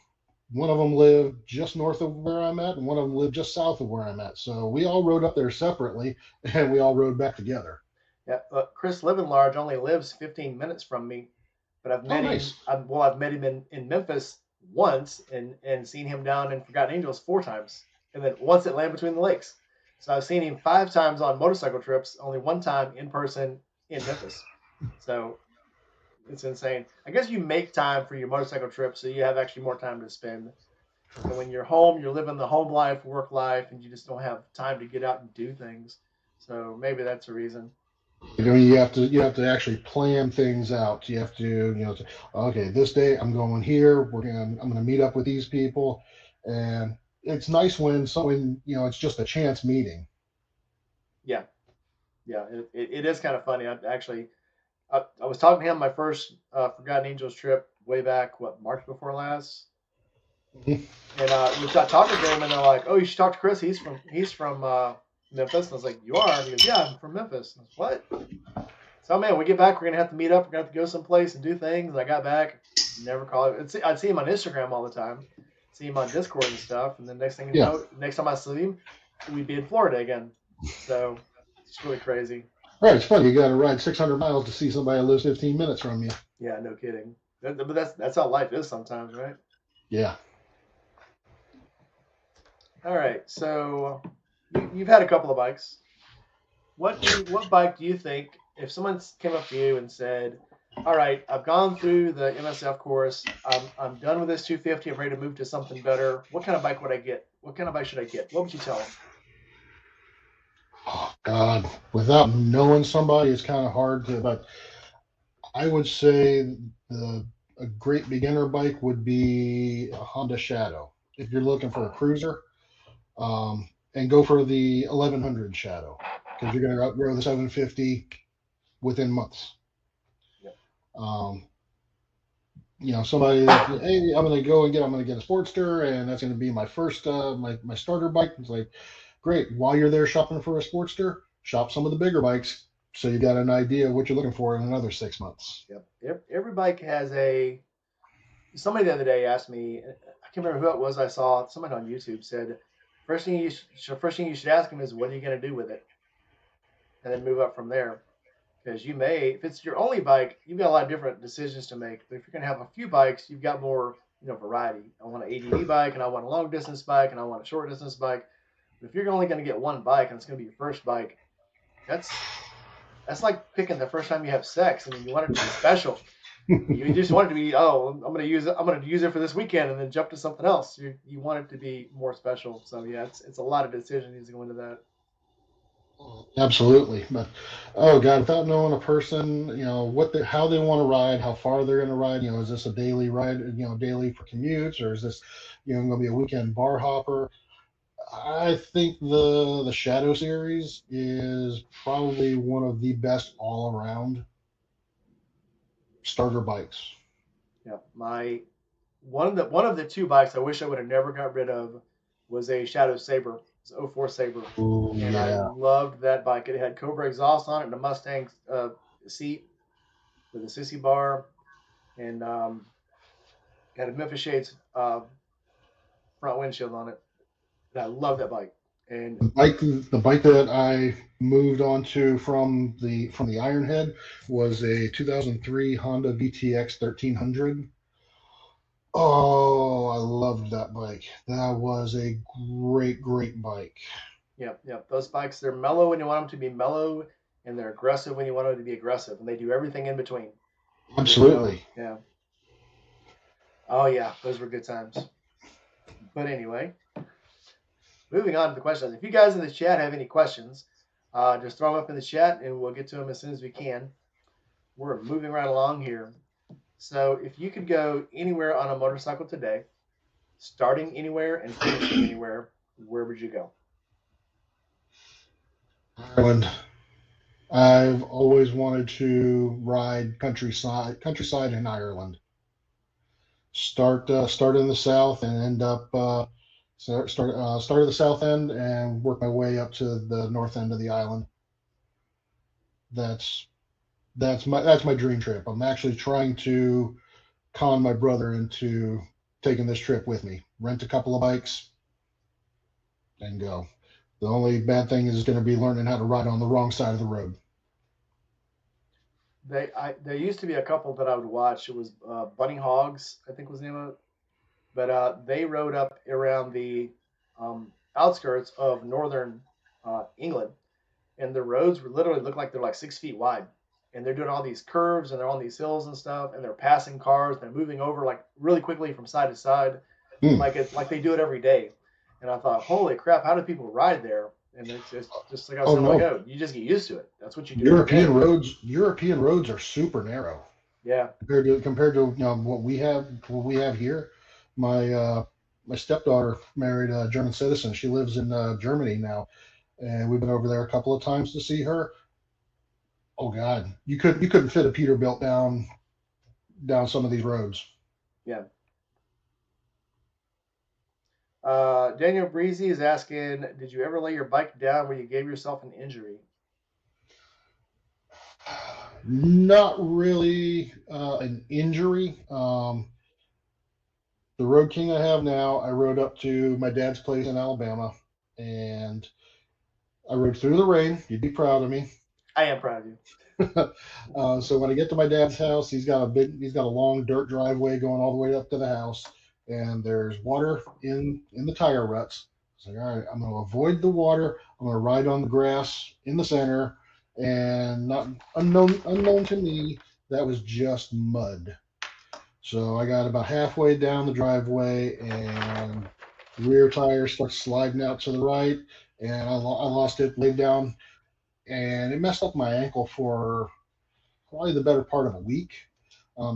One of them lived just north of where I'm at, and one of them lived just south of where I'm at. So we all rode up there separately, and we all rode back together.
Yeah, Chris Large only lives 15 minutes from me, but I've
Oh,
met him.
nice.
I've met him in Memphis once and seen him down in Forgotten Angels 4 times, and then once at Land Between the Lakes. So I've seen him 5 times on motorcycle trips, only one time in person in Memphis. So it's insane. I guess you make time for your motorcycle trips, so you have actually more time to spend. And when you're home, you're living the home life, work life, and you just don't have time to get out and do things. So maybe that's a reason.
You have to actually plan things out. You have to okay, this day I'm going here. I'm gonna meet up with these people, and it's nice when it's just a chance meeting.
Yeah, yeah, it is kind of funny. I was talking to him my first Forgotten Angels trip way back, what, March before last, and we got talking to him, and they're like, "Oh, you should talk to Chris. He's from Memphis." And I was like, "You are?" And he goes, "Yeah, I'm from Memphis." And I was, what? So man, we get back, we're gonna have to meet up. We're gonna have to go someplace and do things. And I got back, never called. I'd see him on Instagram all the time, see him on Discord and stuff, and then next thing you
Yeah,
know, next time I see him, we'd be in Florida again. So it's really crazy.
right. It's funny. You got to ride 600 miles to see somebody that lives 15 minutes from you.
Yeah, no kidding. But that's how life is sometimes, right?
Yeah.
All right. So you've had a couple of bikes. What bike do you think if someone came up to you and said, "All right, I've gone through the MSF course. I'm done with this 250. I'm ready to move to something better. What kind of bike would I get? What kind of bike should I get?" What would you tell them?
Oh God, without knowing somebody, it's kind of hard to. But I would say a great beginner bike would be a Honda Shadow. If you're looking for a cruiser, and go for the 1100 Shadow because you're going to outgrow the 750 within months.
Yep.
Um, somebody that, hey, I'm going to get a Sportster, and that's going to be my first my starter bike. It's like, great. While you're there shopping for a Sportster, shop some of the bigger bikes so you got an idea of what you're looking for in another 6 months.
Yep. Every bike has a. Somebody the other day asked me. I can't remember who it was. I saw somebody on YouTube said, first thing you should ask them is, what are you going to do with it, and then move up from there. Because if it's your only bike, you've got a lot of different decisions to make. But if you're going to have a few bikes, you've got more variety. I want an ADV bike, and I want a long distance bike, and I want a short distance bike. But if you're only going to get one bike and it's going to be your first bike, that's like picking the first time you have sex. I mean, you want it to be special. You just want it to be, oh, I'm going to use it. I'm going to use it for this weekend, and then jump to something else. You want it to be more special. So yeah, it's a lot of decision needs to go into that.
Absolutely, but oh god, without knowing a person, how they want to ride, how far they're going to ride, is this a daily ride, daily for commutes, or is this, going to be a weekend bar hopper? I think the Shadow series is probably one of the best all around starter bikes.
Yeah, my one of the two bikes I wish I would have never got rid of was a Shadow Saber. It's 04 Saber,
Oh
and I
yeah,
loved that bike. It had Cobra exhaust on it and a Mustang seat with a sissy bar, and had a Memphis Shades front windshield on it. And I love that bike. And
the bike that I moved on to from the Ironhead was a 2003 Honda VTX 1300. Oh, I loved that bike. That was a great, great bike.
yep, yep, those bikes, they're mellow when you want them to be mellow, and they're aggressive when you want them to be aggressive, and they do everything in between. There's no,
Absolutely.
yeah. Oh yeah, those were good times. But anyway, moving on to the questions. If you guys in the chat have any questions, just throw them up in the chat and we'll get to them as soon as we can. We're moving right along here. So, if you could go anywhere on a motorcycle today, starting anywhere and finishing anywhere, where would you go?
Ireland. I've always wanted to ride countryside in Ireland. Start in the south and end up start at the south end and work my way up to the north end of the island. That's that's my dream trip. I'm actually trying to con my brother into taking this trip with me. Rent a couple of bikes and go. The only bad thing is going to be learning how to ride on the wrong side of the road.
There used to be a couple that I would watch. It was Bunny Hogs, I think was the name of it. But they rode up around the outskirts of northern England, and the roads were literally look like they're like 6 feet wide, and they're doing all these curves and they're on these hills and stuff, and they're passing cars, and they're moving over like really quickly from side to side,
Hmm.
like they do it every day. And I thought, holy crap, how do people ride there? And it's just like I was
Oh
saying, like,
no,
oh, you just get used to it. That's what you do every day.
European roads are super narrow
Yeah,
compared to what we have here. My stepdaughter married a German citizen. She lives in Germany now, and we've been over there a couple of times to see her. Oh God, you couldn't fit a Peterbilt down some of these roads.
yeah. Daniel Breezy is asking, did you ever lay your bike down where you gave yourself an injury?
Not really an injury. The Road King I have now, I rode up to my dad's place in Alabama, and I rode through the rain. You'd be proud of me.
I am proud of you.
So when I get to my dad's house, he's got a long dirt driveway going all the way up to the house, and there's water in the tire ruts. It's like, all right, I'm going to avoid the water. I'm going to ride on the grass in the center, and not unknown to me, that was just mud. So I got about halfway down the driveway, and the rear tire starts sliding out to the right, and I lost it, laid down, and it messed up my ankle for probably the better part of a week. I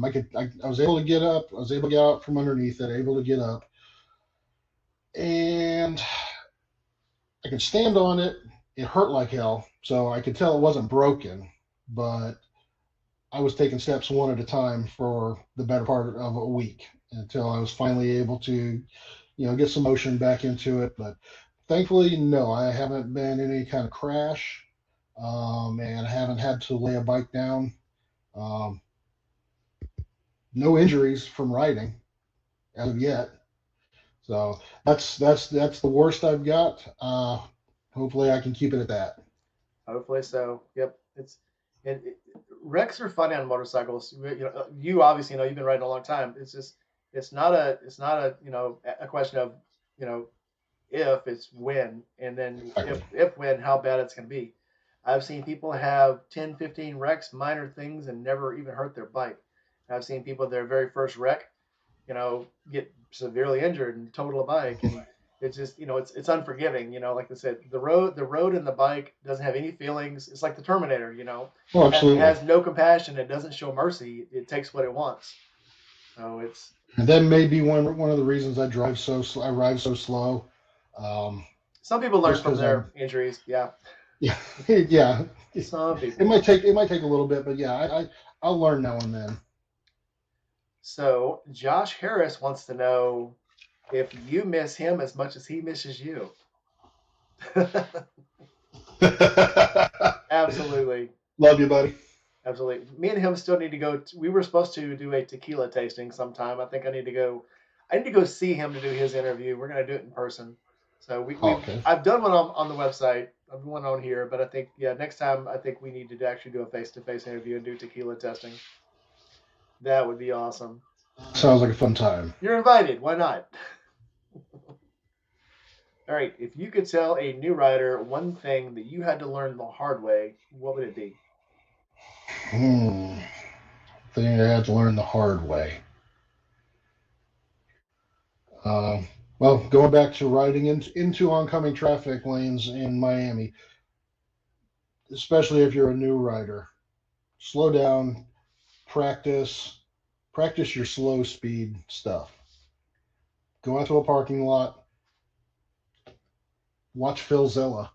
was able to get up. I was able to get out from underneath it. Able to get up, and I could stand on it. It hurt like hell, so I could tell it wasn't broken, but I was taking steps one at a time for the better part of a week until I was finally able to, get some motion back into it. But thankfully, no, I haven't been in any kind of crash, and I haven't had to lay a bike down. Um, no injuries from riding as of yet. So that's the worst I've got. Hopefully, I can keep it at that.
Hopefully so. Yep. Wrecks are funny on motorcycles. You obviously know you've been riding a long time. It's just it's not a a question of you know if, it's when, and then
Exactly.
if when, how bad it's going to be. I've seen people have 10, 15 wrecks, minor things, and never even hurt their bike. I've seen people their very first wreck, get severely injured and total a bike, and it's just it's unforgiving. Like I said, the road and the bike doesn't have any feelings. It's like the Terminator.
Oh,
It
absolutely.
has no compassion. It doesn't show mercy. It takes what it wants. So it's
And that may be one of the reasons I ride so slow. Um,
some people learn
just
from
because
their
I'm
injuries. Yeah,
yeah yeah.
some
It
people.
might take a little bit, but yeah, I'll learn now and then.
So Josh Harris wants to know if you miss him as much as he misses you. Absolutely.
Love you, buddy.
Absolutely. Me and him still need to go. We were supposed to do a tequila tasting sometime. I think I need to go. I need to go see him to do his interview. We're gonna do it in person. So
Oh, okay.
I've done one on the website. I've done one on here, but I think next time I think we need to actually do a face to face interview and do tequila testing. That would be awesome.
Sounds like a fun time.
You're invited. Why not? All right. If you could tell a new rider one thing that you had to learn the hard way, what would it be?
Hmm. Thing I had to learn the hard way. Uh, well, going back to riding into oncoming traffic lanes in Miami, especially if you're a new rider, slow down, practice, practice your slow speed stuff. Go out to a parking lot, watch Phil Zilla,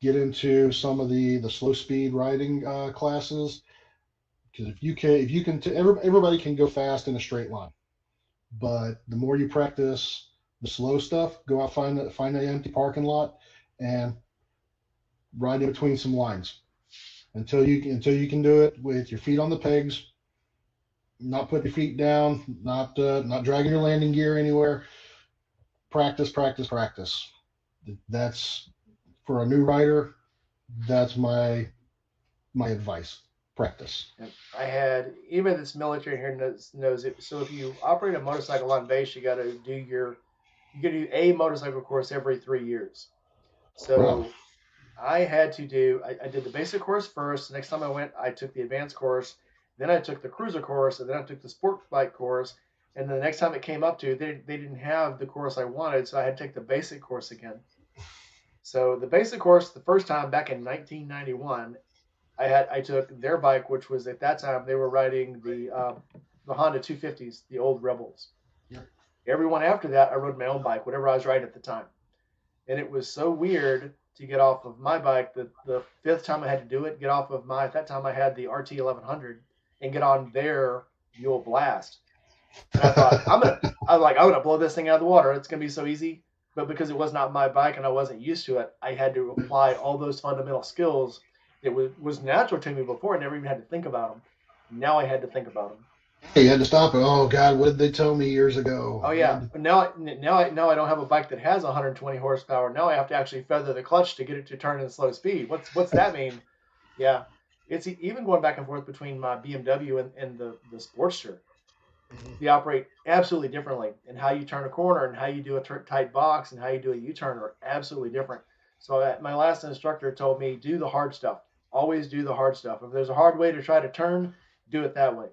get into some of the slow speed riding classes. Because everybody can go fast in a straight line, but the more you practice the slow stuff, go out find an empty parking lot and ride in between some lines until you can do it with your feet on the pegs, not putting your feet down, not dragging your landing gear anywhere. Practice, practice, practice. That's for a new rider. That's my advice. Practice.
And I had even this military here knows it. So if you operate a motorcycle on base, you got to do a motorcycle course every 3 years.
Wow.
So I did the basic course first. Next time I went, I took the advanced course. Then I took the cruiser course, and then I took the sport bike course. And then the next time it came up to, they didn't have the course I wanted, so I had to take the basic course again. So the basic course the first time back in 1991, I took their bike, which was at that time they were riding the Honda 250s, the old Rebels.
Yep.
Everyone after that, I rode my own bike, whatever I was riding at the time, and it was so weird to get off of my bike. The fifth time I had to do it, get off of my at that time I had the RT 1100 and get on their Mule Blast, and I thought I'm gonna blow this thing out of the water. It's gonna be so easy. But because it was not my bike and I wasn't used to it, I had to apply all those fundamental skills that was natural to me before. I never even had to think about them. Now I had to think about them.
You had to stop it. Oh God, what did they tell me years ago?
Oh
I had
yeah.
to,
Now I don't have a bike that has 120 horsepower. Now I have to actually feather the clutch to get it to turn in slow speed. What's that mean? Yeah, it's even going back and forth between my BMW and the Sportster. They operate absolutely differently, and how you turn a corner and how you do a tight box and how you do a U-turn are absolutely different. So my last instructor told me do the hard stuff. Always do the hard stuff. If there's a hard way to try to turn, do it that way.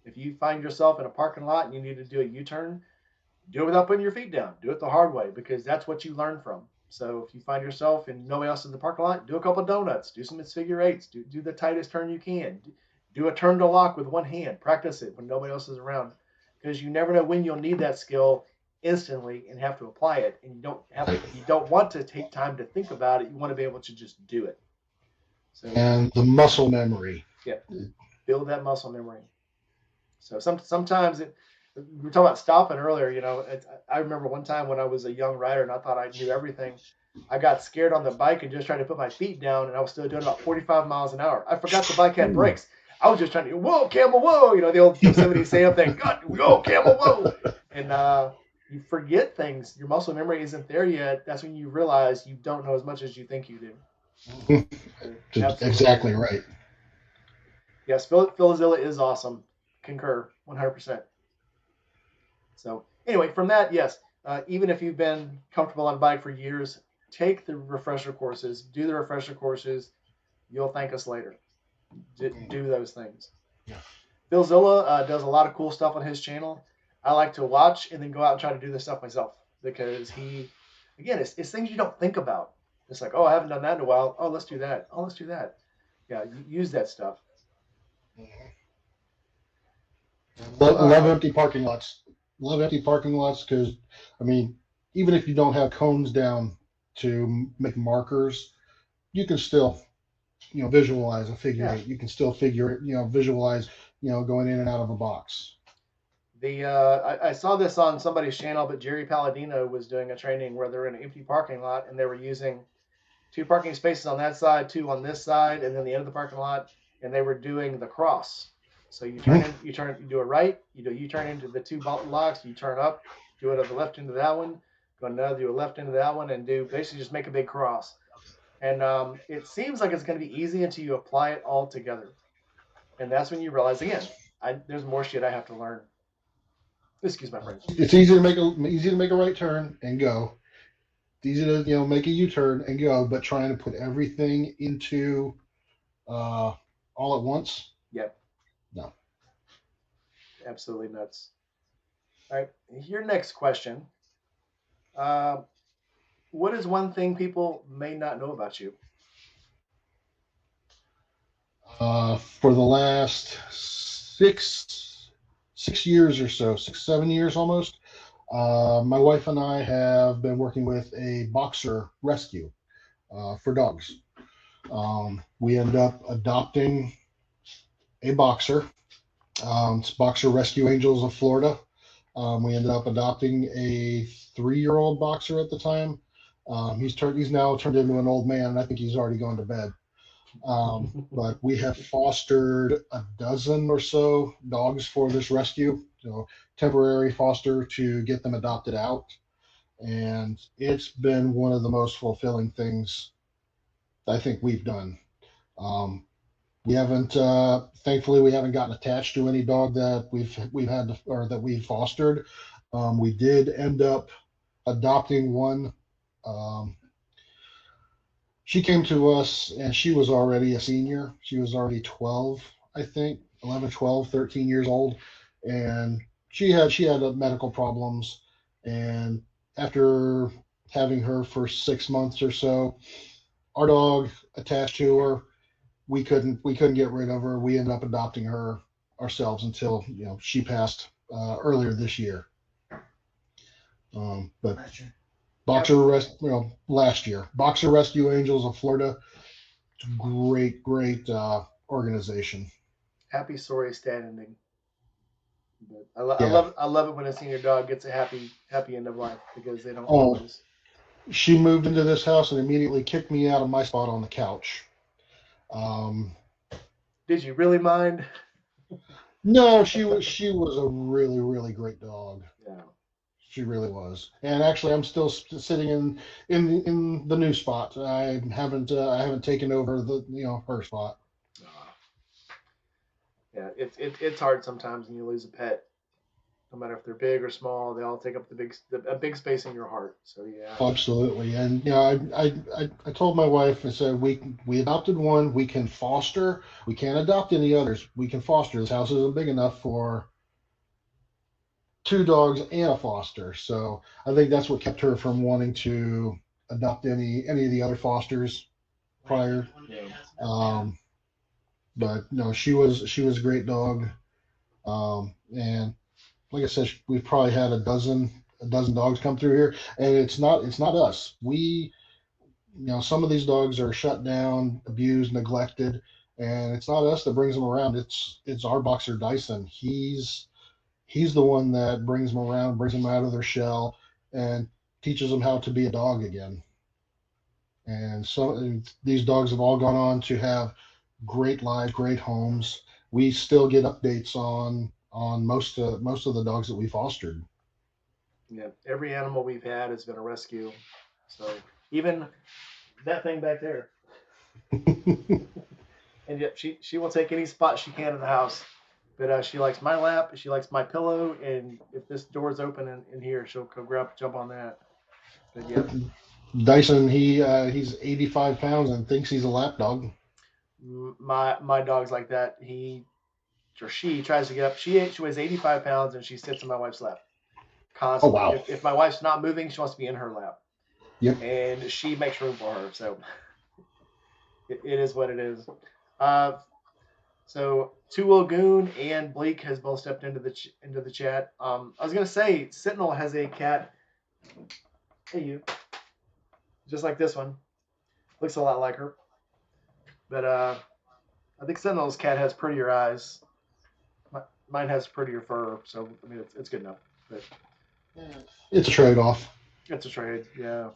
If you find yourself in a parking lot and you need to do a U-turn, do it without putting your feet down. Do it the hard way because that's what you learn from. So if you find yourself and nobody else in the parking lot, do a couple of donuts, do some figure eights, do the tightest turn you can, do a turn to lock with one hand. Practice it when nobody else is around because you never know when you'll need that skill instantly and have to apply it. And you don't want to take time to think about it. You want to be able to just do it. So
and the muscle memory.
yeah, build that muscle memory. So sometimes we were talking about stopping earlier. I remember one time when I was a young rider and I thought I knew everything. I got scared on the bike and just tried to put my feet down, and I was still doing about 45 miles an hour. I forgot the bike had
Ooh.
brakes. I was just trying to whoa camel whoa, the old Yosemite Sam thing. God, whoa camel whoa, and you forget things. Your muscle memory isn't there yet. That's when you realize you don't know as much as you think you do. So, absolutely agree.
Exactly right.
Yes, Philzilla is awesome. Concur 100%. So anyway, from that, yes, even if you've been comfortable on bike for years, take the refresher courses, do the refresher courses. You'll thank us later. Do those things.
Yeah.
Phil Zilla does a lot of cool stuff on his channel. I like to watch and then go out and try to do this stuff myself because again, it's things you don't think about. It's like, oh, I haven't done that in a while. Oh, let's do that. Oh, let's do that. Yeah, use that stuff.
Love empty parking lots. Love empty parking lots because, I mean, even if you don't have cones down to make markers, you can still, visualize a figure eight. You can still visualize, going in and out of a box.
I saw this on somebody's channel, but Jerry Palladino was doing a training where they're in an empty parking lot and they were using 2 parking spaces on that side, 2 on this side, and then the end of the parking lot, and they were doing the cross. So you do a right, you turn into the 2 blocks, you turn up, do it on the left into that one, go another, do a left into that one, and do basically just make a big cross. And it seems like it's going to be easy until you apply it all together, and that's when you realize again, there's more shit I have to learn. Excuse my French.
It's easy to make a right turn and go. It's easy to make a U-turn and go, but trying to put everything into all at once.
Yep.
No.
Absolutely nuts. All right, your next question. What is one thing people may not know about you?
For the last 6 years or so, 7 years almost, my wife and I have been working with a boxer rescue for dogs. We ended up adopting a boxer. It's Boxer Rescue Angels of Florida. We ended up adopting a 3-year-old boxer at the time. He's now turned into an old man, and I think he's already gone to bed. But we have fostered a dozen or so dogs for this rescue, temporary foster to get them adopted out. And it's been one of the most fulfilling things I think we've done. We haven't, thankfully, we haven't gotten attached to any dog that we've had or that we've fostered. We did end up adopting one. She came to us and she was already a senior. She was already 12, I think, 11, 12, 13 years old. And she had medical problems. And after having her for 6 months or so, our dog attached to her, we couldn't get rid of her. We ended up adopting her ourselves until she passed earlier this year. But last year, Boxer Rescue Angels of Florida, great organization.
Happy story standing. But I love it when a senior dog gets a happy end of life because they don't always.
She moved into this house and immediately kicked me out of my spot on the couch.
Did you really mind?
No, she was a really, really great dog.
Yeah.
She really was. And actually, I'm still sitting in the new spot. I haven't taken over her spot.
Yeah, it's hard sometimes when you lose a pet. No matter if they're big or small, they all take up a big space in your heart. So yeah.
Absolutely. And I told my wife, I said we adopted one. We can foster. We can't adopt any others. We can foster. This house isn't big enough for 2 dogs and a foster. So I think that's what kept her from wanting to adopt any of the other fosters prior. But no, she was a great dog. And like I said, we've probably had a dozen dogs come through here, and it's not us. Some of these dogs are shut down, abused, neglected, and it's not us that brings them around. It's our boxer Dyson. He's the one that brings them around, brings them out of their shell, and teaches them how to be a dog again. And so these dogs have all gone on to have great lives, great homes. We still get updates on most of the dogs that we fostered.
Yeah, every animal we've had has been a rescue. So even that thing back there. And yet she will take any spot she can in the house. But she likes my lap. She likes my pillow. And if this door's open in here, she'll go jump on that. But yeah,
Dyson, he's 85 pounds and thinks he's a lap dog.
my dog's like that. He or she tries to get up. She weighs 85 pounds and she sits in my wife's lap
Oh
constantly.
wow.
If my wife's not moving, she wants to be in her lap,
Yep.
and she makes room for her. So it is what it is. Uh, so Two Goon and Bleak has both stepped into the chat. I was gonna say Sentinel has a cat. Hey you, just like this one, looks a lot like her. But I think Sentinel's cat has prettier eyes. Mine has prettier fur, so I mean it's good enough. But
It's a trade-off.
it's a trade, yeah.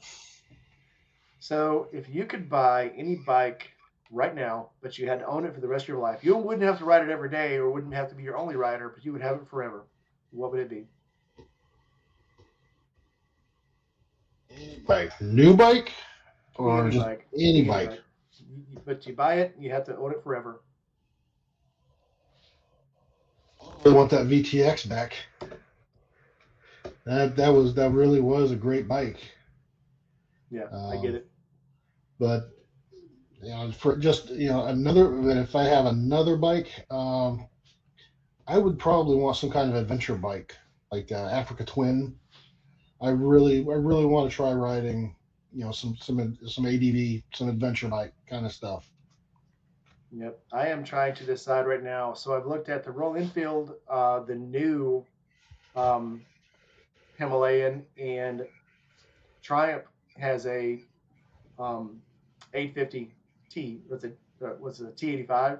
So if you could buy any bike right now, but you had to own it for the rest of your life, you wouldn't have to ride it every day, or wouldn't have to be your only rider, but you would have it forever. What would it be?
Bike, new bike, or
Any
just
bike,
any bike.
But you buy it, you have to own it forever.
I want that VTX back. That really was a great bike.
Yeah, I get it.
But for just another. But if I have another bike, I would probably want some kind of adventure bike, like Africa Twin. I really want to try riding, some ADV, some adventure bike kind of stuff.
Yep, I am trying to decide right now. So I've looked at the Royal Enfield, the new um, Himalayan, and Triumph has a 850T. What's it? T85,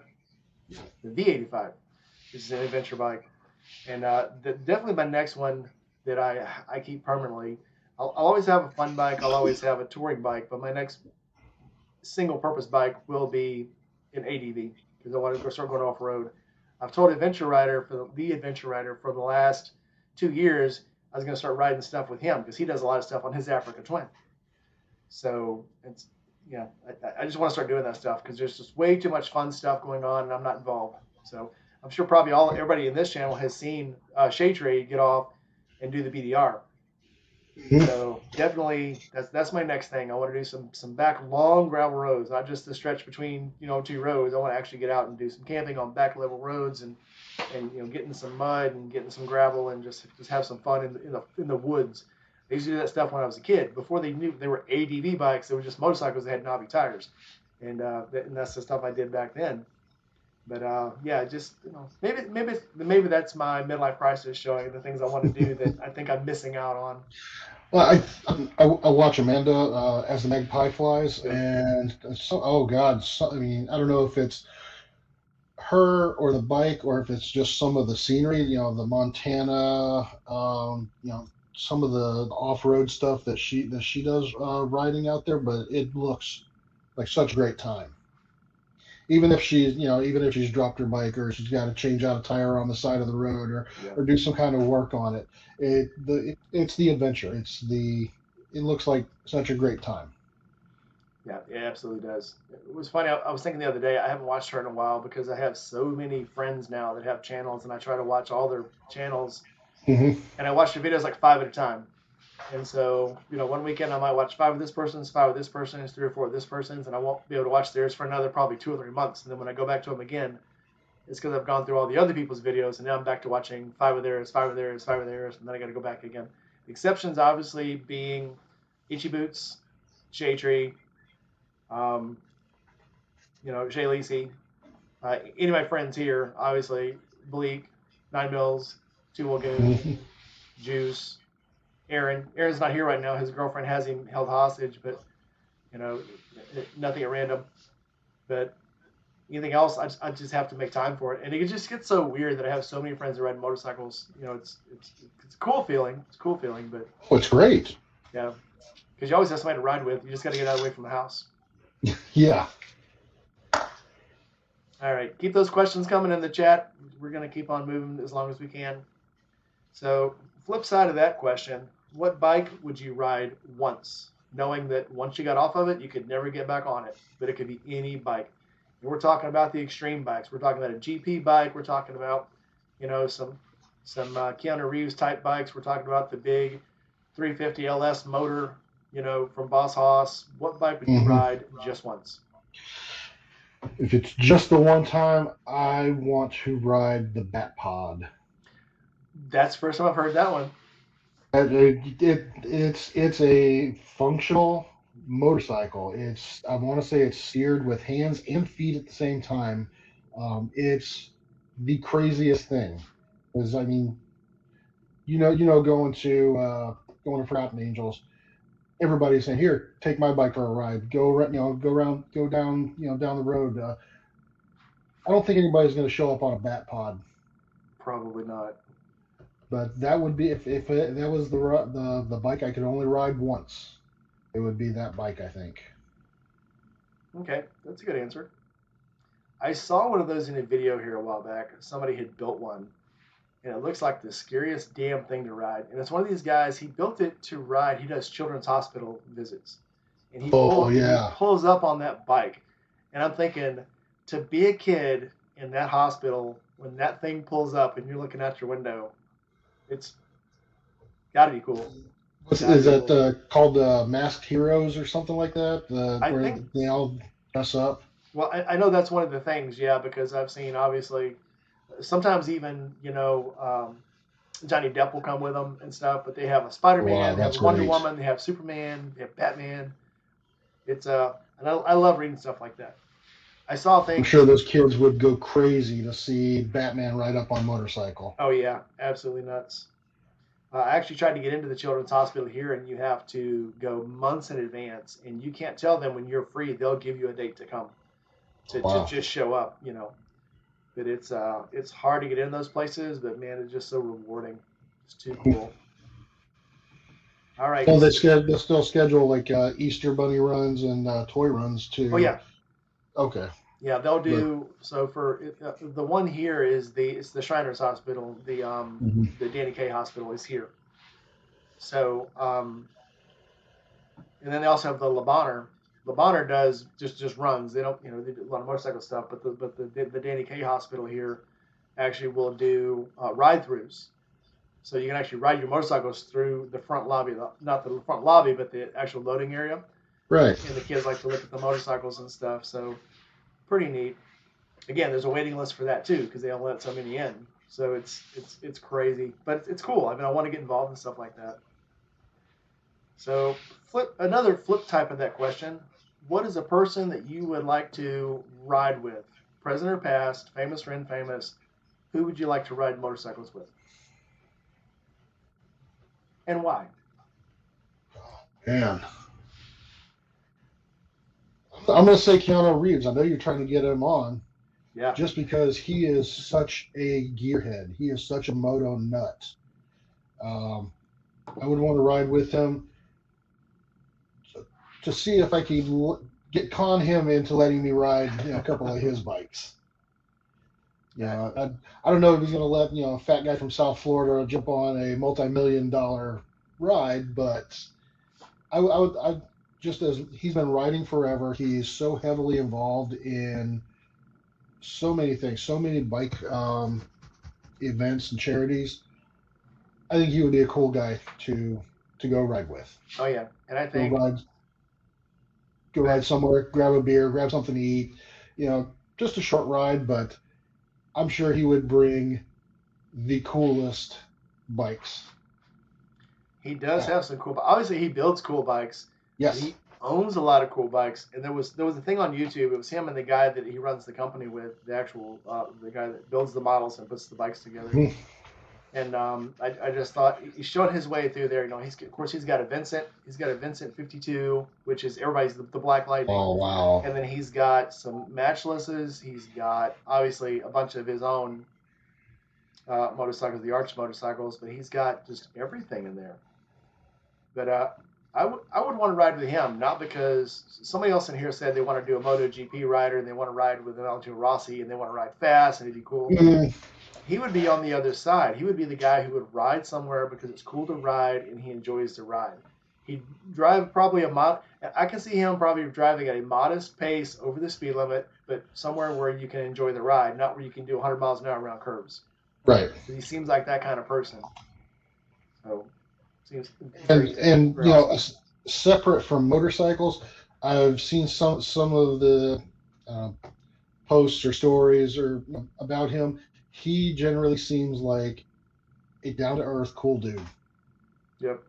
the V85. This is an adventure bike, and definitely my next one that I keep permanently. I'll always have a fun bike. I'll always have a touring bike, but my next single purpose bike will be an ADV because I want to go start going off road. I've told Adventure Rider for the Adventure Rider for the last 2 years I was going to start riding stuff with him because he does a lot of stuff on his Africa Twin. So it's I just want to start doing that stuff because there's just way too much fun stuff going on and I'm not involved. So I'm sure probably everybody in this channel has seen Shade Trade get off and do the BDR. So definitely that's my next thing. I want to do some back long gravel roads, not just the stretch between two roads. I want to actually get out and do some camping on back level roads and getting some mud and getting some gravel and just have some fun in the woods. I used to do that stuff when I was a kid. Before they knew they were ADV bikes, they were just motorcycles that had knobby tires, and that's the stuff I did back then. But yeah, just maybe that's my midlife crisis showing the things I want to do that I think I'm missing out on.
Well, I watch Amanda as the magpie flies, and oh God, I mean, I don't know if it's her or the bike or if it's just some of the scenery, the Montana, some of the off-road stuff that she does riding out there, but it looks like such a great time. Even if she's dropped her bike or she's got to change out a tire on the side of the road or do some kind of work on it, it's the adventure. It looks like such a great time.
Yeah, it absolutely does. It was funny. I was thinking the other day, I haven't watched her in a while because I have so many friends now that have channels, and I try to watch all their channels.
Mm-hmm.
And I watch their videos like 5 at a time. And so, one weekend I might watch 5 of this person's, 5 of this person's, 3 or 4 of this person's, and I won't be able to watch theirs for another probably 2 or 3 months. And then when I go back to them again, it's because I've gone through all the other people's videos, and now I'm back to watching 5 of theirs, 5 of theirs, 5 of theirs, and then I got to go back again. The exceptions obviously being Itchy Boots, Shade Tree, Jay Lacey, any of my friends here, obviously, Bleak, 9 Mills, Two Lagoon, Juice, Aaron. Aaron's not here right now. His girlfriend has him held hostage, but, nothing at random. But anything else, I just have to make time for it. And it just gets so weird that I have so many friends that ride motorcycles. It's a cool feeling. It's a cool feeling, but.
Oh, it's great.
Yeah. Because you always have somebody to ride with. You just got to get out of the way from the house.
Yeah.
All right. Keep those questions coming in the chat. We're going to keep on moving as long as we can. So, flip side of that question, what bike would you ride once, knowing that once you got off of it, you could never get back on it? But it could be any bike. And we're talking about the extreme bikes. We're talking about a GP bike. We're talking about You know, some Keanu Reeves type bikes. We're talking about the big 350 LS motor. You know, from Boss Haas. What bike would you
Hmm.
ride just once?
If it's just the one time, I want to ride the Bat Pod.
That's the first time I've heard that one.
It's a functional motorcycle. I want to say it's steered with hands and feet at the same time. It's the craziest thing. Because I mean, going to Forgotten Angels, everybody's saying, "Here, take my bike for a ride. Go around, go down, down the road." I don't think anybody's going to show up on a Bat Pod,
Probably not.
but that would be if that was the bike I could only ride once. It would be that bike, I think.
Okay, that's a good answer. I saw one of those in a video here a while back. Somebody had built one, and it looks like the scariest damn thing to ride. And it's one of these guys. He built it to ride. He does children's hospital visits, and
Oh
he
yeah.
pulls up on that bike, and I'm thinking, to be a kid in that hospital when that thing pulls up and you're looking out your window, it's got to be cool. Got to
Is
be
that
cool.
called Masked Heroes or something like that?
I
Where
think.
they all dress up?
Well, I know that's one of the things, yeah, because I've seen obviously sometimes even Johnny Depp will come with them and stuff, but they have a Spider
Wow,
Man, they have
that's
a Wonder
great.
Woman, they have Superman, they have Batman. It's and I love reading stuff like that. I saw
I'm sure
things.
those kids would go crazy to see Batman ride up on a motorcycle.
Oh yeah, absolutely nuts. I actually tried to get into the children's hospital here, and you have to go months in advance, and you can't tell them when you're free. They'll give you a date to come to
Wow.
just show up, you know. But it's hard to get in those places, but man, it's just so rewarding. It's too cool. All right.
Well, they still schedule like Easter Bunny runs and toy runs
Oh
too.
yeah,
Okay,
yeah. They'll
but
do so for the one here is it's the Shriners Hospital.
mhm.
The Danny Kaye Hospital is here. So and then they also have the Lebaner. Lebaner does just runs. They don't they do a lot of motorcycle stuff, but the Danny Kaye Hospital here actually will do ride throughs. So you can actually ride your motorcycles through the front lobby, not the front lobby, but the actual loading area.
Right.
And the kids like to look at the motorcycles and stuff. So pretty neat. Again, there's a waiting list for that too because they only let so many in. So it's crazy, but it's cool. I mean, I want to get involved in stuff like that. So flip type of that question. What is a person that you would like to ride with? Present or past, famous or infamous? Who would you like to ride motorcycles with, and why?
Man, I'm gonna say Keanu Reeves. I know you're trying to get him on
Yeah,
just because he is such a gearhead. He is such a moto nut. Um, I would want to ride with him to see if I could get con him into letting me ride a couple of his bikes. I don't know if he's going to let a fat guy from South Florida jump on a multi-million-dollar ride, but I just as he's been riding forever, he's so heavily involved in so many things, so many bike events and charities. I think he would be a cool guy to go ride with.
oh yeah, and I
Go
think
ride, go
go
ride
ahead.
somewhere, grab a beer, grab something to eat. Just a short ride, but I'm sure he would bring the coolest bikes.
He does
Uh,
have some cool. Obviously, he builds cool bikes, but
yes.
he owns a lot of cool bikes. And there was a thing on YouTube. It was him and the guy that he runs the company with, the guy that builds the models and puts the bikes together. And I just thought he's showing his way through there. He's of course he's got a Vincent. He's got a Vincent 52, which is everybody's the Black Lightning.
Oh wow.
And then he's got some matchlesses. He's got obviously a bunch of his own motorcycles, the Arch motorcycles, but he's got just everything in there. But I would want to ride with him, not because somebody else in here said they want to do a MotoGP rider and they want to ride with Valentino Rossi and they want to ride fast and it'd be cool.
Mm,
He would be on the other side. He would be the guy who would ride somewhere because it's cool to ride and he enjoys to ride. He'd drive probably I can see him probably driving at a modest pace over the speed limit, but somewhere where you can enjoy the ride, not where you can do 100 miles an hour around curves.
Right.
He seems like that kind of person. So seems
And
very,
and
very awesome.
separate from motorcycles, I've seen some of the uh, posts or stories or about him. He generally seems like a down to earth, cool dude.
Yep.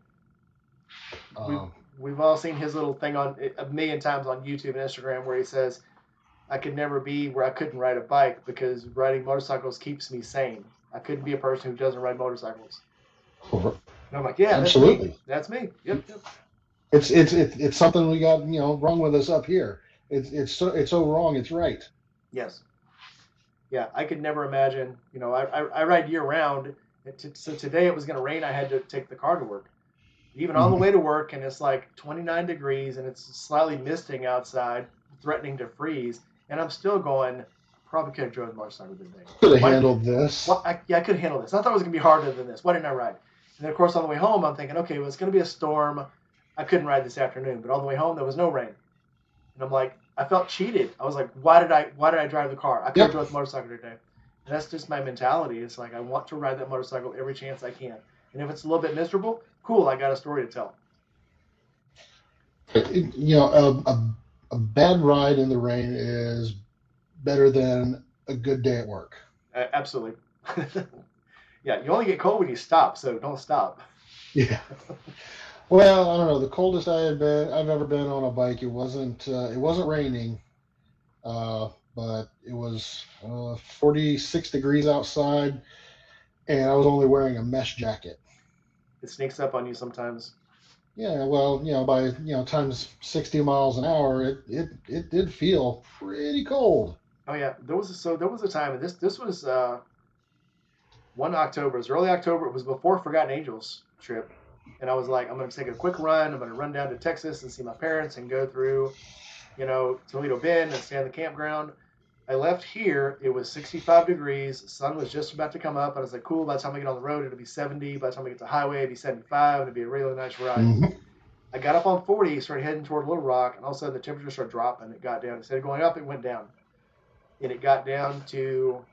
We've
Um,
we've all seen his little thing on a million times on YouTube and Instagram where he says, "I could never be where I couldn't ride a bike because riding motorcycles keeps me sane. I couldn't be a person who doesn't ride motorcycles." And I'm like, "Yeah, that's me.
Absolutely.
That's me. Yep, yep.
It's something we got wrong with us up here. It's so wrong. It's right.
Yes, yeah. I could never imagine. I ride year round. So today it was going to rain. I had to take the car to work. Even on the
Mhm.
way to work, and it's like 29 degrees, and it's slightly misting outside, threatening to freeze, and I'm still going. Probably could have drove the motorcycle today.
Could have
Why?
handled this.
Yeah, I could handle this. I thought it was gonna be harder than this. Why didn't I ride? And then of course on the way home, I'm thinking, okay, well it's gonna be a storm. I couldn't ride this afternoon, but on the way home there was no rain, and I'm like, I felt cheated. I was like, why did I drive the car? I could have
Yep.
drove the motorcycle today. And that's just my mentality. It's like I want to ride that motorcycle every chance I can. And if it's a little bit miserable, cool, I got a story to tell.
A bad ride in the rain is better than a good day at work.
Absolutely. Yeah, you only get cold when you stop, so don't stop.
Yeah. Well, I don't know. The coldest I've ever been on a bike. It wasn't raining, but it was 46 degrees outside, and I was only wearing a mesh jacket.
It sneaks up on you sometimes.
Yeah, well, by times 60 miles an hour, it did feel pretty cold.
Oh yeah, there was a time, and this was one October. It was early October. It was before Forgotten Angels trip, and I was like, I'm gonna take a quick run. I'm gonna run down to Texas and see my parents and go through, Toledo Bend and stay on the campground. I left here. It was 65 degrees. The sun was just about to come up. I was like, cool. By the time I get on the road, it'll be 70. By the time I get to the highway, it'll be 75. It'll be a really nice ride.
Hmm.
I got up on 40, started heading toward Little Rock, and all of a sudden the temperature started dropping. It got down. Instead of going up, it went down. And it got down to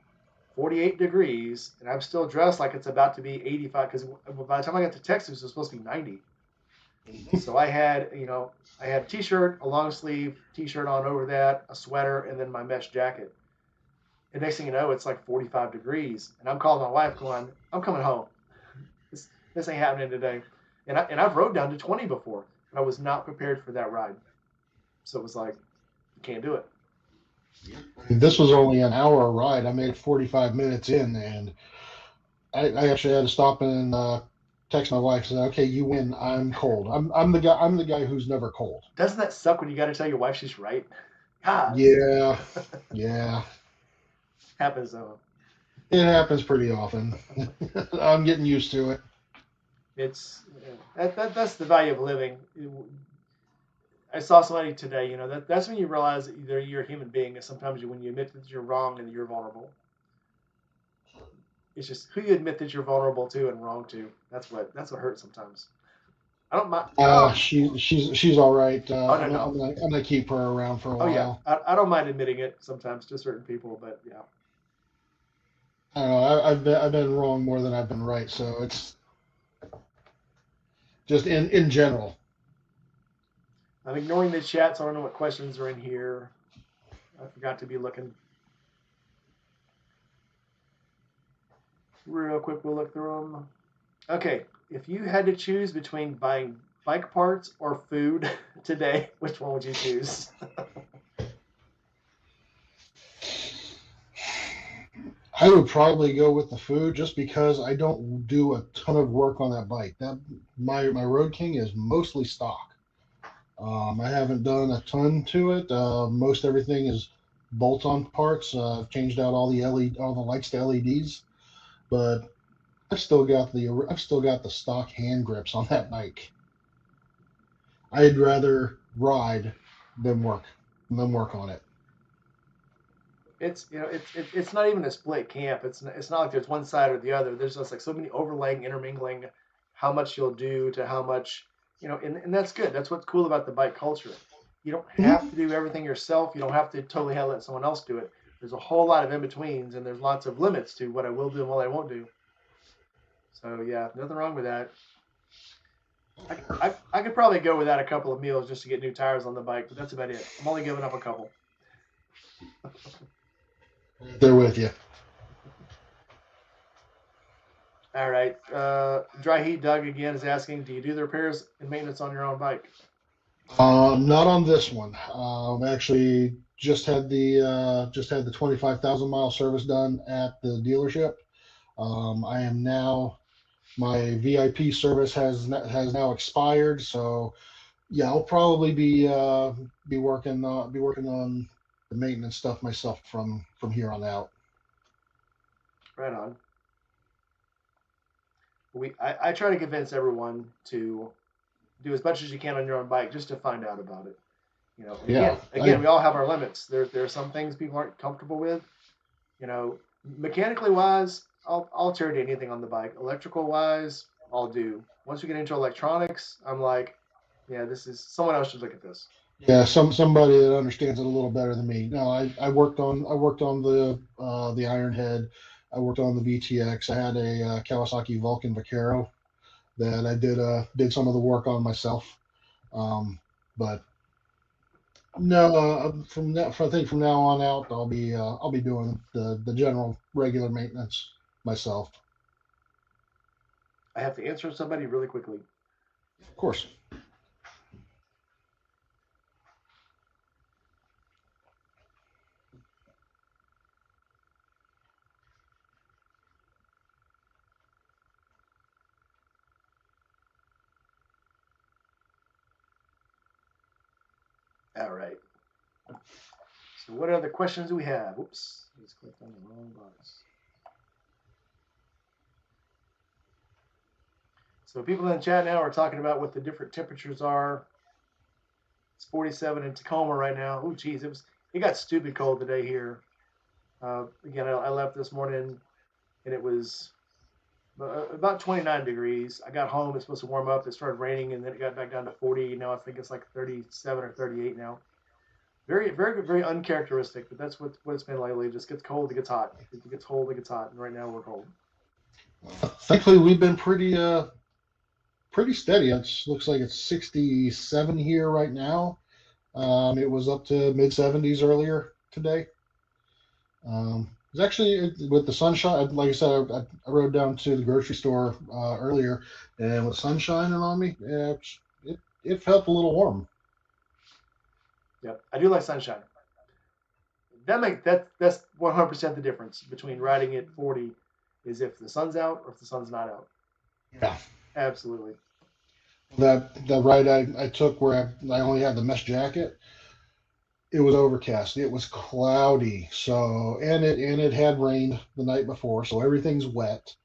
48 degrees, and I'm still dressed like it's about to be 85 because by the time I got to Texas, it was supposed to be 90. So I had a t-shirt, a long sleeve t-shirt on over that, a sweater, and then my mesh jacket. And next thing you know, it's like 45 degrees, and I'm calling my wife, going, "I'm coming home. This ain't happening today." And I've rode down to 20 before, but I was not prepared for that ride. So it was like, you can't do it.
This was only an hour ride. I made it 45 minutes in, and I actually had to stop and text my wife and say, "Okay, you win. I'm cold. I'm the guy. I'm the guy who's never cold."
Doesn't that suck when you got to tell your wife she's right? God,
Yeah, yeah.
happens though.
It happens pretty often. I'm getting used to it.
That's the value of living. I saw somebody today. That's when you realize that you're a human being. And sometimes when you admit that you're wrong and that you're vulnerable, it's just who you admit that you're vulnerable to and wrong to. That's what hurts sometimes. I don't mind.
She's all right.
Oh no, no.
I'm gonna keep her around for a
Oh yeah.
while.
I don't mind admitting it sometimes to certain people, but yeah.
I don't know. I've been wrong more than I've been right, so it's just in general.
I'm ignoring the chat, so I don't know what questions are in here. I forgot to be looking real quick. We'll look through them. Okay, if you had to choose between buying bike parts or food today, which one would you choose?
I would probably go with the food just because I don't do a ton of work on that bike. That my Road King is mostly stock. I haven't done a ton to it. Most everything is bolt-on parts. I've changed out all the lights to LEDs, but I've still got the stock hand grips on that bike. I'd rather ride than work on it.
It's not even a split camp. It's not like there's one side or the other. There's just like so many overlaying, intermingling, how much you'll do to how much, and that's good. That's what's cool about the bike culture. You don't have
Mhm.
to do everything yourself. You don't have to totally let someone else do it. there's a whole lot of in betweens, and there's lots of limits to what I will do and what I won't do. So yeah, nothing wrong with that. I could probably go without a couple of meals just to get new tires on the bike, but that's about it. I'm only giving up a couple.
They're with you.
All right. Dry Heat Doug again is asking, do you do the repairs and maintenance on your own bike?
Not on this one. Actually, just had the 25,000 mile service done at the dealership. I am now my VIP service has now expired, so yeah, I'll probably be working on the maintenance stuff myself from here on out.
Right on. I try to convince everyone to do as much as you can on your own bike just to find out about it. You know, and
Yeah,
again, we all have our limits. There are some things people aren't comfortable with. You know, mechanically wise, I'll tear to anything on the bike. Electrical wise, I'll do. Once we get into electronics, I'm like, yeah, this is someone else should look at this.
yeah, somebody that understands it a little better than me. No, I worked on the Iron Head. I worked on the VTX. I had a Kawasaki Vulcan Vaquero that I did some of the work on myself. But no, I think from now on out, I'll be doing the general regular maintenance myself.
I have to answer somebody really quickly.
Of course.
All right. So what other questions do we have? Oops, I just clicked on the wrong box. So people in the chat now are talking about what the different temperatures are. It's 47 in Tacoma right now. Oh, geez, it got stupid cold today here. Again, I left this morning and it was about 29 degrees. I got home. It's supposed to warm up. It started raining and then it got back down to 40. Now I think it's like 37 or 38 now. Very, very, very uncharacteristic, but that's what it's been lately. It just gets cold, it gets hot. It gets cold, it gets hot. And right now we're cold.
Thankfully, we've been pretty steady. It looks like it's 67 here right now. It was up to mid 70s earlier today. It's actually with the sunshine. Like I said, I rode down to the grocery store earlier, and with sun shining on me, yeah, it felt a little warm.
Yep, I do like sunshine. That's 100% the difference between riding at 40 is if the sun's out or if the sun's not out.
Yeah.
Absolutely.
That ride I took where I only had the mesh jacket, it was overcast. It was cloudy. So and it had rained the night before, so everything's wet.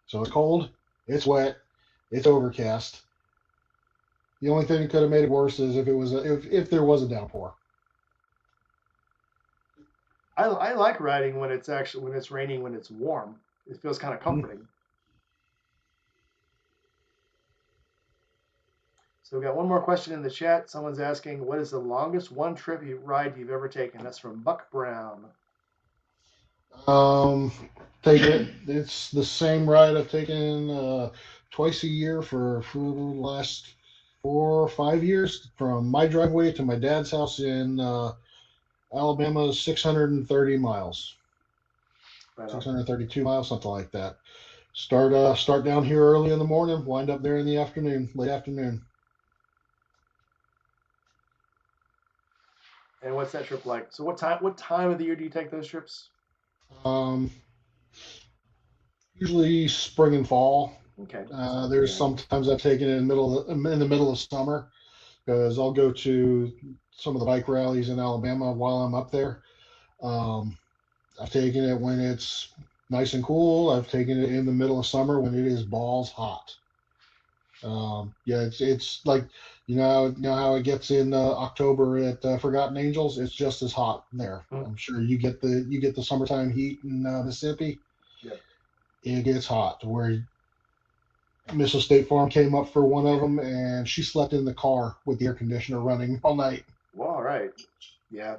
So it's cold, it's wet, it's overcast. The only thing that could have made it worse is if there was a downpour.
I like riding when it's raining when it's warm. It feels kind of comforting. So we got one more question in the chat. Someone's asking, what is the longest one trip ride you've ever taken? That's from Buck Brown.
It's the same ride I've taken twice a year for the last 4 or 5 years, from my driveway to my dad's house in Alabama, 630 miles. Right, 632 miles, something like that. Start down here early in the morning, wind up there in the afternoon, late afternoon.
And what's that trip like? So what time of the year do you take those trips?
Usually spring and fall.
Okay.
There's sometimes I've taken it in the middle of summer, because I'll go to some of the bike rallies in Alabama while I'm up there. I've taken it when it's nice and cool. I've taken it in the middle of summer when it is balls hot. Yeah, it's like you know how it gets in October at Forgotten Angels. It's just as hot there. I'm sure you get the summertime heat in Mississippi.
Yep.
It gets hot. Where Mrs. State Farm came up for one of them, and she slept in the car with the air conditioner running all night.
Well, all right. Yeah,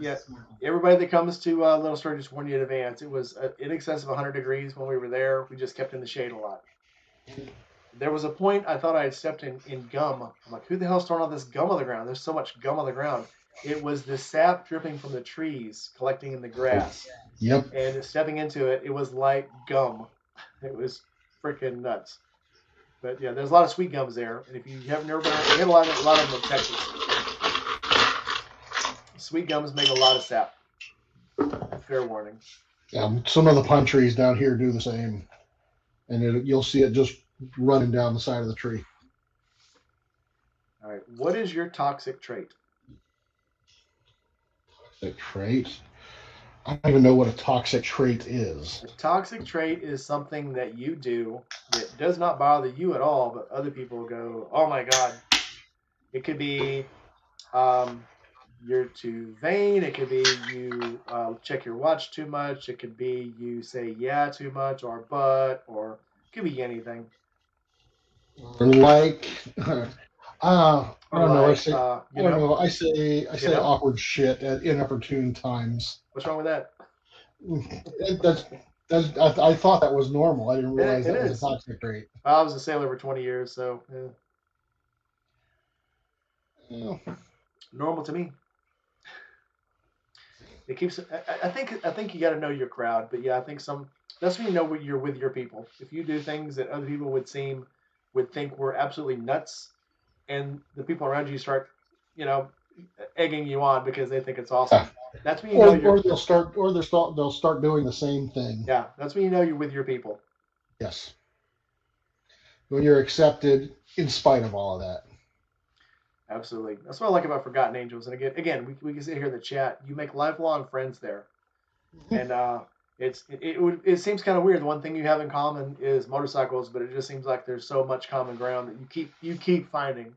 yeah. Everybody that comes to Little Sturgis, just warn you in advance. It was in excess of 100 degrees when we were there. We just kept in the shade a lot. There was a point I thought I had stepped in gum. I'm like, who the hell's throwing all this gum on the ground? There's so much gum on the ground. It was the sap dripping from the trees collecting in the grass.
Yep.
And stepping into it, it was like gum. It was freaking nuts. But yeah, there's a lot of sweet gums there. And if you have never been, we had a lot of them in Texas. Sweet gums make a lot of sap. Fair warning.
Yeah, some of the pine trees down here do the same, and you'll see it just running down the side of the tree.
All right. What is your toxic trait?
Toxic trait? I don't even know what a toxic trait is.
A toxic trait is something that you do that does not bother you at all, but other people go, "Oh my god!" It could be you're too vain. It could be you check your watch too much. It could be you say yeah too much or but, or it could be anything.
Or like, I don't know. I don't know. I say awkward shit at inopportune times.
What's wrong with that?
I thought that was normal. I didn't realize that was a toxic trait.
I was a sailor for 20 years, so
yeah.
Normal to me. It keeps. I think you got to know your crowd, but yeah, I think that's when you know when you're with your people. If you do things that other people would think were absolutely nuts, and the people around you start, egging you on because they think it's awesome. That's when you know
or they'll start doing the same thing.
Yeah, that's when you know you're with your people.
Yes. When you're accepted in spite of all of that.
Absolutely. That's what I like about Forgotten Angels. And again, we can sit here in the chat. You make lifelong friends there, and it seems kind of weird. The one thing you have in common is motorcycles, but it just seems like there's so much common ground that you keep finding.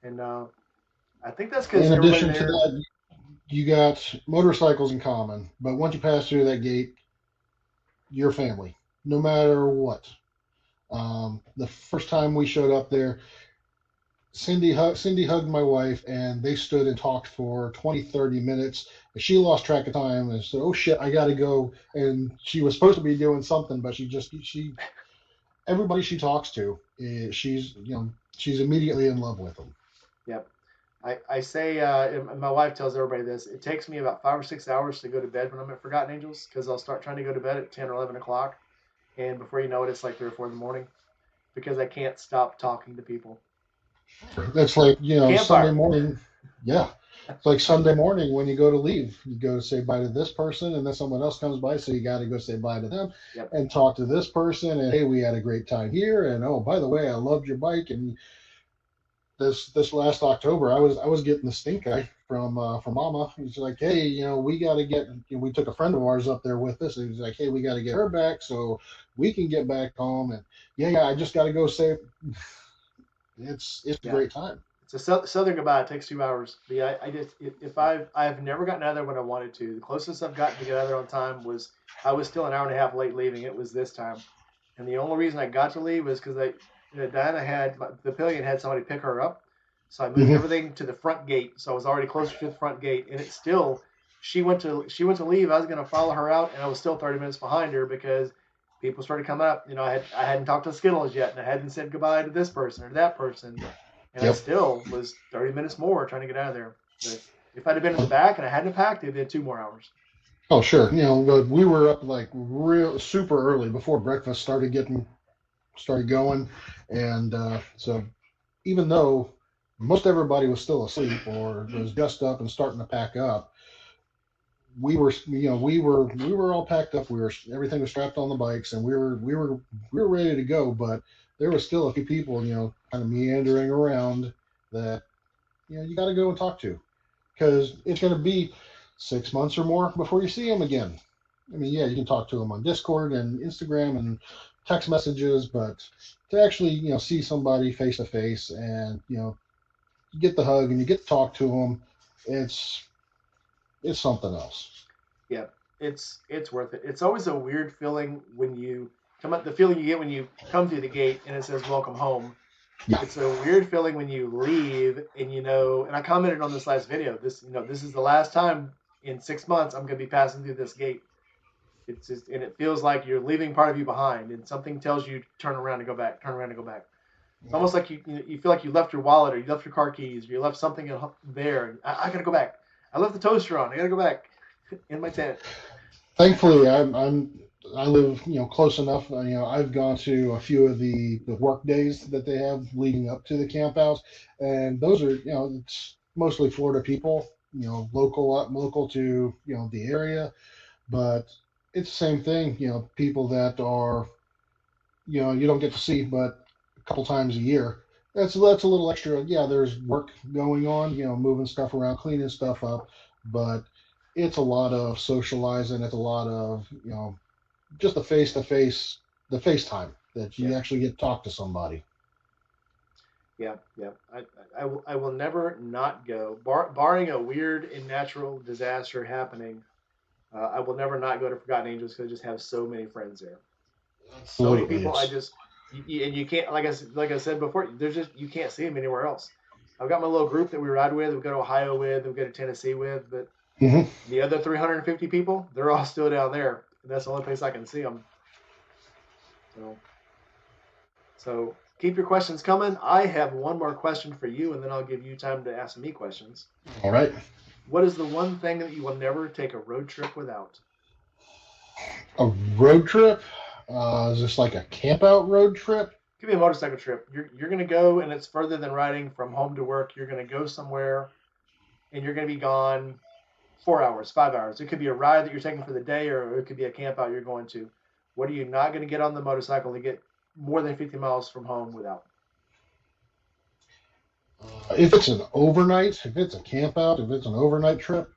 And I think that's because
in addition to that, you got motorcycles in common. But once you pass through that gate, you're family, no matter what. The first time we showed up there, Cindy hugged my wife, and they stood and talked for 20, 30 minutes. She lost track of time and said, "Oh shit, I gotta go." And she was supposed to be doing something, but everybody she talks to, she's immediately in love with them.
Yep. I say, and my wife tells everybody this. It takes me about 5 or 6 hours to go to bed when I'm at Forgotten Angels because I'll start trying to go to bed at 10 or 11 o'clock, and before you know it, it's like 3 or 4 in the morning because I can't stop talking to people.
That's like, Sunday morning. Yeah. It's like Sunday morning when you go to leave. You go to say bye to this person, and then someone else comes by, so you got to go say bye to them and talk to this person. And hey, we had a great time here. And oh, by the way, I loved your bike. And this last October, I was getting the stink eye from Mama. He's like, hey, we got to get. We took a friend of ours up there with us. And he's like, hey, we got to get her back so we can get back home. And yeah, I just got to go say. It's a great time.
It's a southern goodbye. It takes 2 hours. But yeah, I've never gotten out of there when I wanted to. The closest I've gotten to get out of there on time was I was still an hour and a half late leaving. It was this time, and the only reason I got to leave was because Diana the pillion had somebody pick her up, so I moved everything to the front gate. So I was already closer to the front gate, and it's still she went to leave. I was going to follow her out, and I was still 30 minutes behind her because people started coming up. I hadn't talked to Skittles yet, and I hadn't said goodbye to this person or that person, and I still was 30 minutes more trying to get out of there. But if I'd have been in the back and I hadn't packed, it'd been 2 more hours.
Oh sure, but we were up like real super early before breakfast started going, and so even though most everybody was still asleep or was just up and starting to pack up, we were all packed up. Everything was strapped on the bikes, and we were ready to go. But there was still a few people, kind of meandering around that, you got to go and talk to, because it's going to be 6 months or more before you see them again. I mean, yeah, you can talk to them on Discord and Instagram and text messages, but to actually, see somebody face to face and, you get the hug and you get to talk to them, it's something else.
Yeah, it's worth it. It's always a weird feeling when you come up. The feeling you get when you come through the gate and it says "Welcome home,"
Yeah.
It's a weird feeling when you leave and and I commented on this last video. This is the last time in 6 months I'm going to be passing through this gate. It's just, and it feels like you're leaving part of you behind, and something tells you to turn around and go back, turn around and go back. It's almost like you feel like you left your wallet or you left your car keys or you left something there. And I gotta go back. I left the toaster on. I gotta go back in my tent.
Thankfully, I live close enough. I've gone to a few of the work days that they have leading up to the camp out, and those are it's mostly Florida people, local to the area, but it's the same thing. People that are you don't get to see but a couple times a year. That's a little extra. Yeah, there's work going on, moving stuff around, cleaning stuff up, but it's a lot of socializing. It's a lot of just the face to face, the FaceTime that you
Yeah,
actually get to talk to somebody.
yeah, yeah. I will never not go, barring a weird and natural disaster happening. I will never not go to Forgotten Angels because I just have so many friends there. So many
Absolutely,
people. I
it's
just and you can't like I said before. There's just you can't see them anywhere else. I've got my little group that we ride with. We go to Ohio with. We go to Tennessee with. But
mhm.
the other 350 people, they're all still down there. And that's the only place I can see them. So, so keep your questions coming. I have one more question for you, and then I'll give you time to ask me questions.
All right.
What is the one thing that you will never take a road trip without?
A road trip? Is this like a camp out road trip?
Give me a motorcycle trip. You're gonna go, and it's further than riding from home to work. You're gonna go somewhere, and you're gonna be gone 4 hours, 5 hours. It could be a ride that you're taking for the day, or it could be a camp out you're going to. What are you not going to get on the motorcycle to get more than 50 miles from home without?
If it's an overnight, if it's a camp out, if it's an overnight trip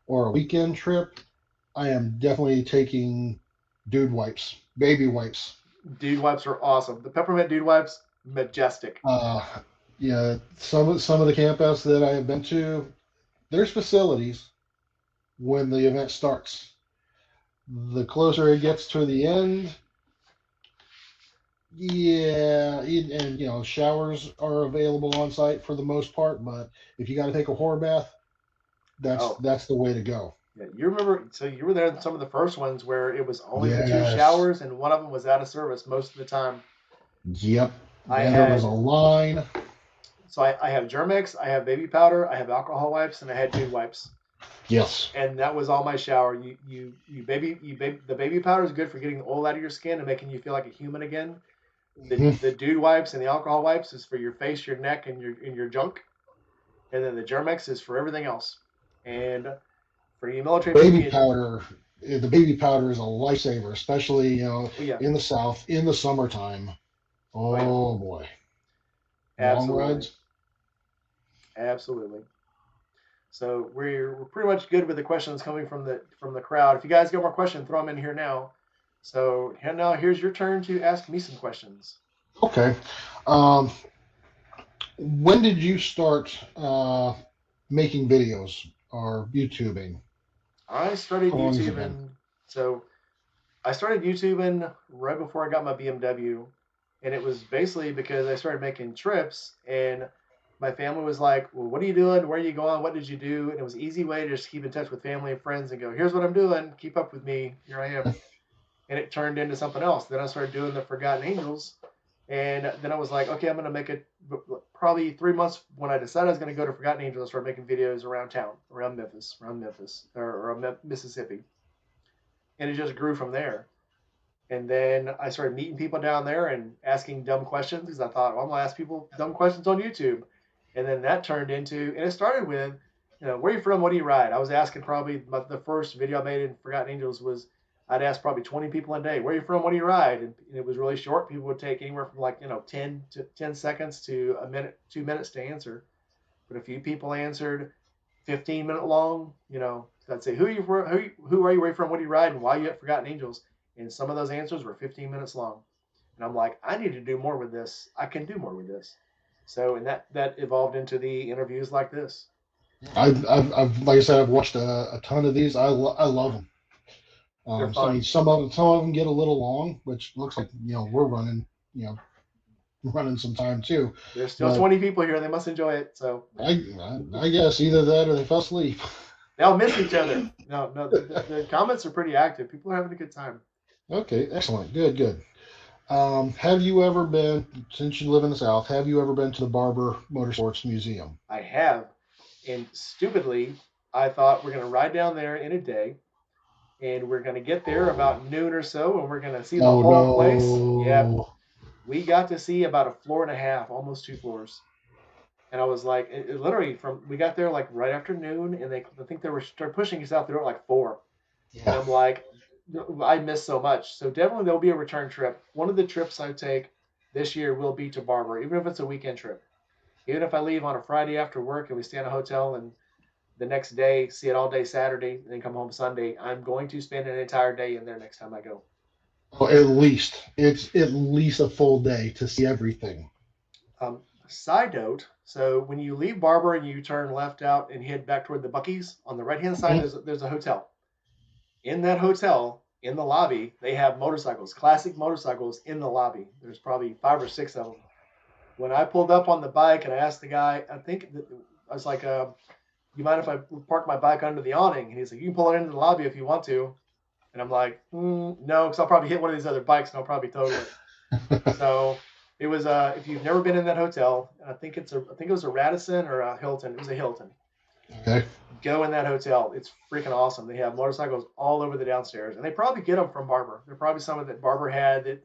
or a weekend trip, I am definitely taking dude wipes, baby wipes.
Dude wipes are awesome. The peppermint dude wipes, majestic.
Uh, yeah, some of the campouts that I have been to, there's facilities when the event starts. The closer it gets to the end, yeah, and showers are available on site for the most part. But if you got to take a whore bath,
Oh,
that's the way to go.
yeah. You remember? So you were there in some of the first ones where it was only the two
Yes.
showers, and one of them was out of service most of the time.
Yep.
I
And there was a
had
line.
I have Germex, I have baby powder, I have alcohol wipes, and I had dude wipes.
Yes.
And that was all my shower. The baby powder is good for getting the oil out of your skin and making you feel like a human again. The
Mhm.
the dude wipes and the alcohol wipes is for your face, your neck, and your junk. And then the Germex is for everything else. And for you military people,
Baby powder. The baby powder is a lifesaver, especially
oh yeah,
in the South in the summertime.
oh yeah,
Oh boy, long
absolutely,
rides.
absolutely. So we're pretty much good with the questions coming from the crowd. If you guys got more questions, throw them in here now. So now here's your turn to ask me some questions.
Okay. Um, when did you start making videos or YouTubing?
I started
How long has it been?
YouTubing. So I started YouTubing right before I got my BMW, and it was basically because I started making trips, and my family was like, "Well, what are you doing? Where are you going? What did you do?" And it was an easy way to just keep in touch with family and friends and go, "Here's what I'm doing. Keep up with me. Here I am." And it turned into something else. Then I started doing the Forgotten Angels, and then I was like, "Okay, I'm gonna make it." Probably 3 months when I decided I was gonna go to Forgotten Angels, I started making videos around town, around Memphis, or Mississippi, and it just grew from there. And then I started meeting people down there and asking dumb questions because I thought, well, I'm gonna ask people dumb questions on YouTube. And then that turned into, and it started with, where are you from? What do you ride? I was asking probably the first video I made in Forgotten Angels was I'd ask probably 20 people a day, where are you from? What do you ride? And it was really short. People would take anywhere from 10 seconds to a minute, 2 minutes to answer. But a few people answered 15-minute long. So I'd say, who are you from? Who are you? Where are you from? What do you ride? And why are you at Forgotten Angels? And some of those answers were 15 minutes long. And I'm like, I need to do more with this. I can do more with this. So, and that evolved into the interviews like this.
I've like I said, I've watched a ton of these. I love them.
They're
So I
fun.
mean, some of them get a little long, which looks like we're running, you know, running some time too.
There's still
But
20 people here. They must enjoy it. So
I guess either that or they fell asleep.
they all miss each other. No, no, the comments are pretty active. People are having a good time.
Okay, excellent. Good, good. Have you ever been, since you live in the South, have you ever been to the Barber Motorsports Museum?
I have. And stupidly, I thought we're going to ride down there in a day. And we're going to get there about noon or so. And we're going to see the
Oh
whole place. Yeah.
no.
We got to see about a floor and a half, almost 2 floors. And I was like, it literally we got there like right after noon. And I think they were start pushing us out the door at like 4. And
Yeah.
I'm like, I missed so much. So definitely there'll be a return trip. One of the trips I take this year will be to Barber, even if it's a weekend trip. Even if I leave on a Friday after work and we stay in a hotel and the next day see it all day Saturday and then come home Sunday, I'm going to spend an entire day in there next time I go.
Well, at least it's at least a full day to see everything.
Side note, so when you leave Barber and you turn left out and head back toward the Bucky's, on the right hand side there's a hotel. In that hotel, in the lobby, they have motorcycles, classic motorcycles in the lobby. There's probably 5 or 6 of them. When I pulled up on the bike and I asked the guy, I was like, you mind if I park my bike under the awning? And he's like, you can pull it into the lobby if you want to. And I'm like, no, because I'll probably hit one of these other bikes and I'll probably total it. So it was, if you've never been in that hotel, I think it was a Radisson or a Hilton. It was a Hilton.
Okay.
Go in that hotel. It's freaking awesome. They have motorcycles all over the downstairs, and they probably get them from Barber. They're probably some that Barber had that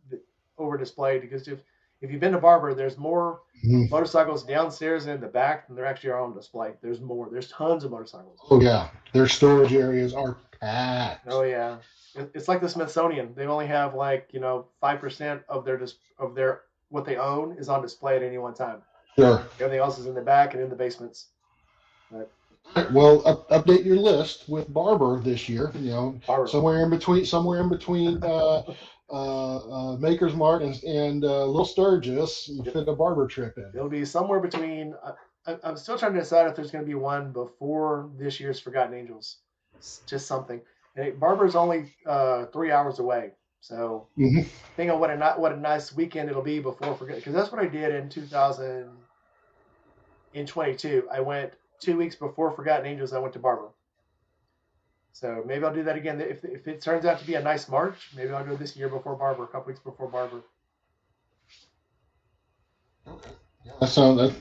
that over displayed. Because if you've been to Barber, there's more motorcycles downstairs and in the back than there actually are on display. There's more. There's tons of motorcycles.
Oh yeah, their storage areas are packed.
Oh yeah, it's like the Smithsonian. They only have 5% of their what they own is on display at any one time.
Sure.
Everything else is in the back and in the basements. But,
well, update your list with Barber this year.
Barber.
somewhere in between Maker's Mart and Little Sturgis, you fit a Barber trip in.
It'll be somewhere between. I'm still trying to decide if there's going to be one before this year's Forgotten Angels. It's just something. And Barber's only 3 hours away, so think of what a nice weekend it'll be before Forget. Because that's what I did in 2022. I went 2 weeks before Forgotten Angels. I went to Barber. So maybe I'll do that again. If it turns out to be a nice March, maybe I'll go this year before Barber, a couple weeks before Barber.
Okay. Yeah, so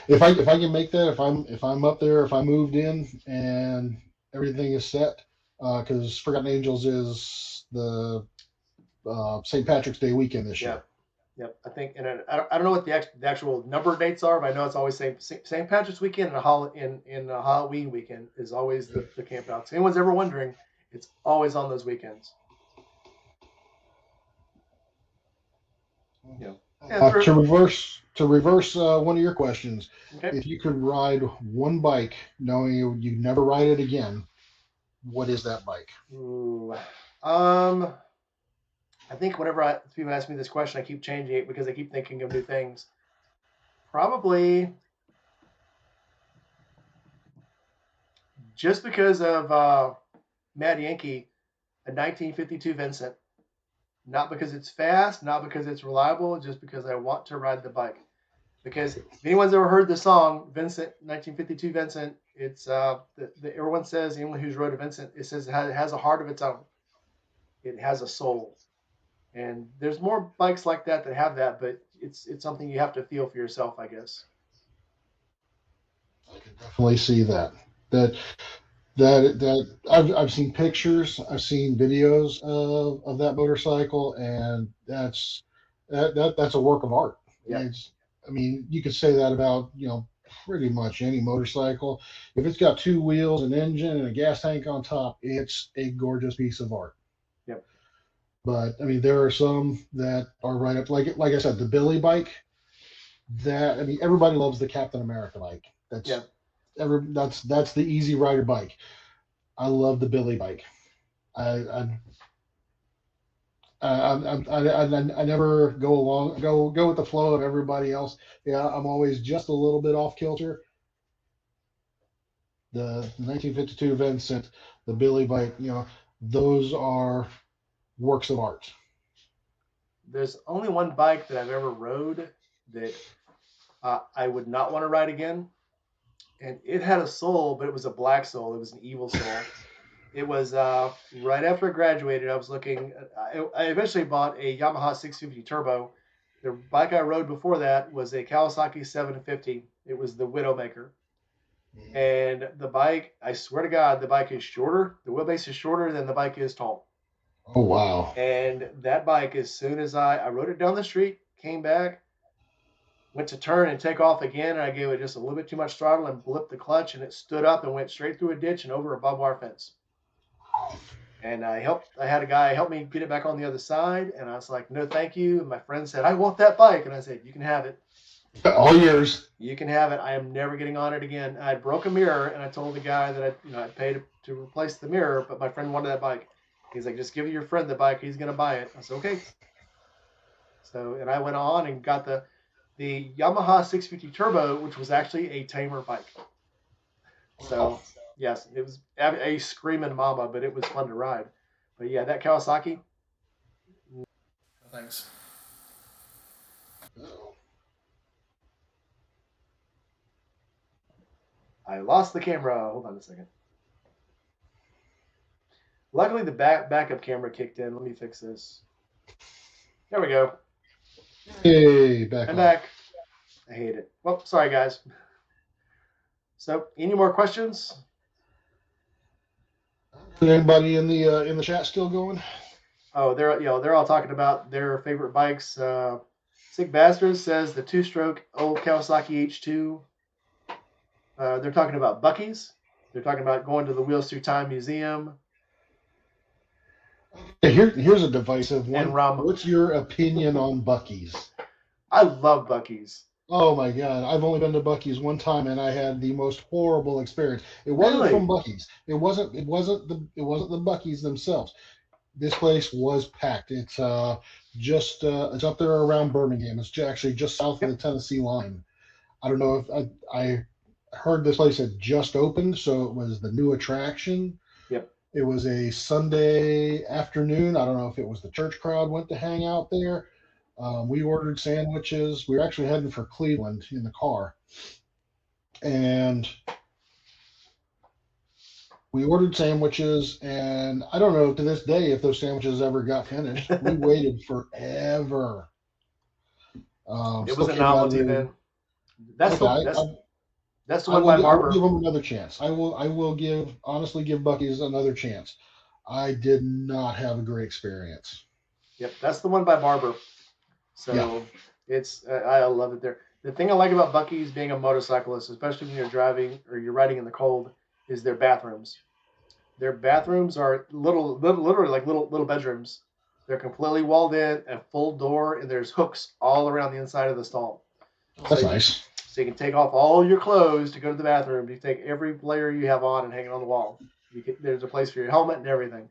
if I can make that, if I'm up there, if I moved in and everything is set, because Forgotten Angels is the St. Patrick's Day weekend this year.
Yep. I think, and I don't know what the actual number of dates are, but I know it's always St. Patrick's weekend and a Halloween weekend is always the camp out. So anyone's ever wondering, it's always on those weekends.
To reverse one of your questions, okay. If you could ride one bike knowing you'd never ride it again, what is that bike?
Ooh, I think whenever people ask me this question, I keep changing it because I keep thinking of new things. Probably just because of Mad Yankee, a 1952 Vincent. Not because it's fast, not because it's reliable, just because I want to ride the bike. Because if anyone's ever heard the song Vincent, 1952 Vincent, it's everyone says, anyone who's rode a Vincent, it says it has a heart of its own. It has a soul. And there's more bikes like that have that, but it's something you have to feel for yourself, I guess.
I can definitely see that. I've seen pictures, I've seen videos of that motorcycle, and that's a work of art.
Yeah.
I mean, you could say that about pretty much any motorcycle. If it's got 2 wheels, an engine, and a gas tank on top, it's a gorgeous piece of art.
Yep.
But I mean, there are some that are right up, like I said, the Billy bike. Everybody loves the Captain America bike. That's the Easy Rider bike. I love the Billy bike. I never go with the flow of everybody else. Yeah, I'm always just a little bit off kilter. The 1952 Vincent, the Billy bike, those are works of art.
there's only one bike that I've ever rode that I would not want to ride again, and it had a soul, but it was a black soul. It was an evil soul. It was right after I graduated. I was looking. I eventually bought a Yamaha 650 Turbo. The bike I rode before that was a Kawasaki 750. It was the Widowmaker. And the bike, I swear to God, the bike is shorter. The wheelbase is shorter than the bike is tall.
Oh, wow.
And that bike, as soon as I rode it down the street, came back, went to turn and take off again, and I gave it just a little bit too much throttle and blipped the clutch, and it stood up and went straight through a ditch and over a barbed wire fence. And I had a guy help me get it back on the other side, and I was like, no, thank you. And my friend said, I want that bike. And I said, you can have it.
All yours.
You can have it. I am never getting on it again. I broke a mirror, and I told the guy that I paid to replace the mirror, but my friend wanted that bike. He's like, just give your friend the bike. He's going to buy it. I said, okay. So, and I went on and got the Yamaha 650 Turbo, which was actually a tamer bike. So, yes, it was a screaming mama, but it was fun to ride. But yeah, that Kawasaki. Thanks. I lost the camera. Hold on a second. Luckily, the backup camera kicked in. Let me fix this. There we go.
Hey,
I'm back. I hate it. Well, sorry guys. So, any more questions?
Anybody in the chat still going?
Oh, they're all talking about their favorite bikes. Sick Bastard says the two-stroke old Kawasaki H2. They're talking about Buc-ee's. They're talking about going to the Wheels Through Time Museum.
Here's a divisive one.
And rum.
What's your opinion on Buc-ee's?
I love Buc-ee's.
Oh my God! I've only been to Buc-ee's one time, and I had the most horrible experience. It wasn't from Buc-ee's. It wasn't the Buc-ee's themselves. This place was packed. It's it's up there around Birmingham. It's actually just south of the Tennessee line. I don't know if I heard this place had just opened, so it was the new attraction.
Yep.
It was a Sunday afternoon. I don't know if it was the church crowd went to hang out there. We ordered sandwiches. We were actually heading for Cleveland in the car. And we ordered sandwiches, and I don't know to this day if those sandwiches ever got finished. We waited forever.
It was a novelty then. That's the one by Barber.
I will give them another chance. I will honestly give Buc-ee's another chance. I did not have a great experience.
Yep, that's the one by Barber. So it's I love it there. The thing I like about Buc-ee's being a motorcyclist, especially when you're driving or you're riding in the cold, is their bathrooms. Their bathrooms are literally like little bedrooms. They're completely walled in, a full door, and there's hooks all around the inside of the stall.
That's nice.
So you can take off all your clothes to go to the bathroom. You take every layer you have on and hang it on the wall. There's a place for your helmet and everything.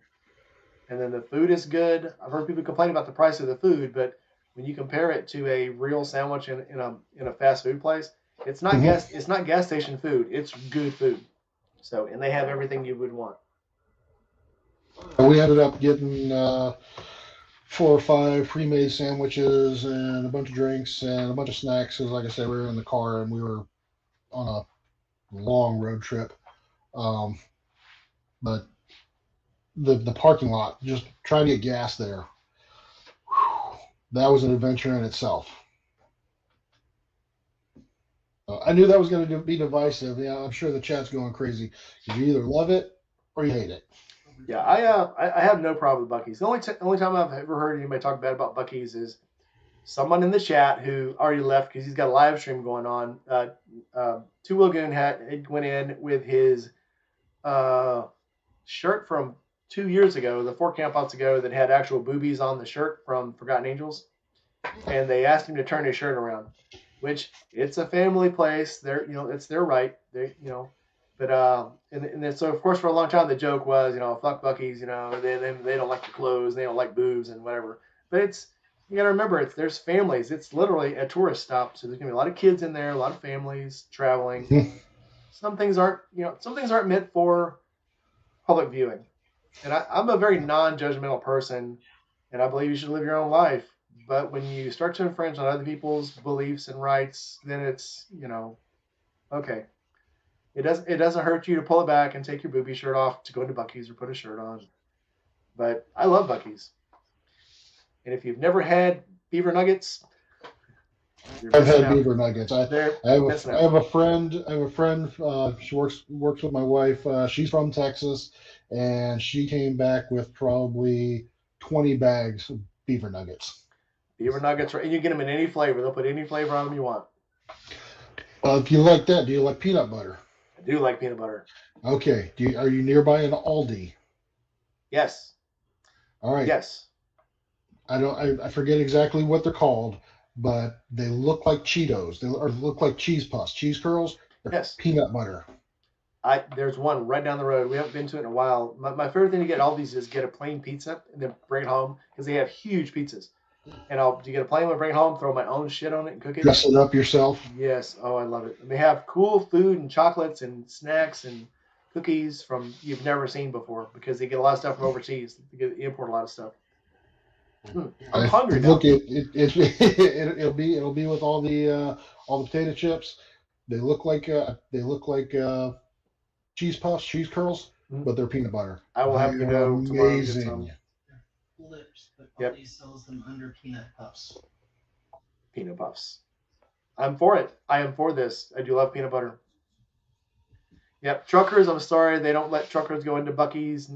And then the food is good. I've heard people complain about the price of the food, but when you compare it to a real sandwich in a fast food place, it's not gas station food. It's good food. So, and they have everything you would want.
We ended up getting 4 or 5 pre-made sandwiches and a bunch of drinks and a bunch of snacks. Because, like I said, we were in the car and we were on a long road trip. But the parking lot, just trying to get gas there, that was an adventure in itself. I knew that was going to be divisive. Yeah, I'm sure the chat's going crazy. You either love it or you hate it.
Yeah, I have no problem with Buc-ee's. The only time I've ever heard anybody talk bad about Buc-ee's is someone in the chat who already left because he's got a live stream going on. Two Wilgoon went in with his shirt from 2 years ago, the 4 campouts ago, that had actual boobies on the shirt from Forgotten Angels, and they asked him to turn his shirt around, which it's a family place. It's their right. But and then, so of course for a long time the joke was, fuck Buc-ee's, they don't like the clothes, they don't like boobs and whatever. But you got to remember, there's families. It's literally a tourist stop, so there's gonna be a lot of kids in there, a lot of families traveling. Some things aren't meant for public viewing. And I'm a very non-judgmental person, and I believe you should live your own life. But when you start to infringe on other people's beliefs and rights, then it's, okay. It doesn't hurt you to pull it back and take your booby shirt off to go into Buc-ee's or put a shirt on. But I love Buc-ee's. And if you've never had beaver nuggets,
I've had beaver nuggets. I
I
have a friend. I have a friend. She works with my wife. She's from Texas, and she came back with probably 20 bags of beaver nuggets.
Beaver nuggets, and you get them in any flavor. They'll put any flavor on them you want.
If you like that, do you like peanut butter?
I do like peanut butter.
Okay. Are you nearby an Aldi?
Yes.
All right.
Yes.
I forget exactly what they're called, but they look like Cheetos. They look like cheese puffs, cheese curls.
Yes.
Peanut butter.
There's one right down the road. We haven't been to it in a while. My favorite thing to get at Aldi's is get a plain pizza and then bring it home because they have huge pizzas. And you get a plain one, bring it home, throw my own shit on it, and cook it.
Dress it up yourself.
Yes. Oh, I love it. And they have cool food and chocolates and snacks and cookies from you've never seen before because they get a lot of stuff from overseas. They import a lot of stuff. I'm hungry now.
Look, it'll be with all the potato chips. They look like cheese puffs, cheese curls, but they're peanut butter.
I will have to go
amazing.
Tomorrow. Flips, but Aldi sells them under peanut puffs.
Peanut puffs. I'm for it. I am for this. I do love peanut butter. Yep, truckers. I'm sorry they don't let truckers go into Buc-ee's.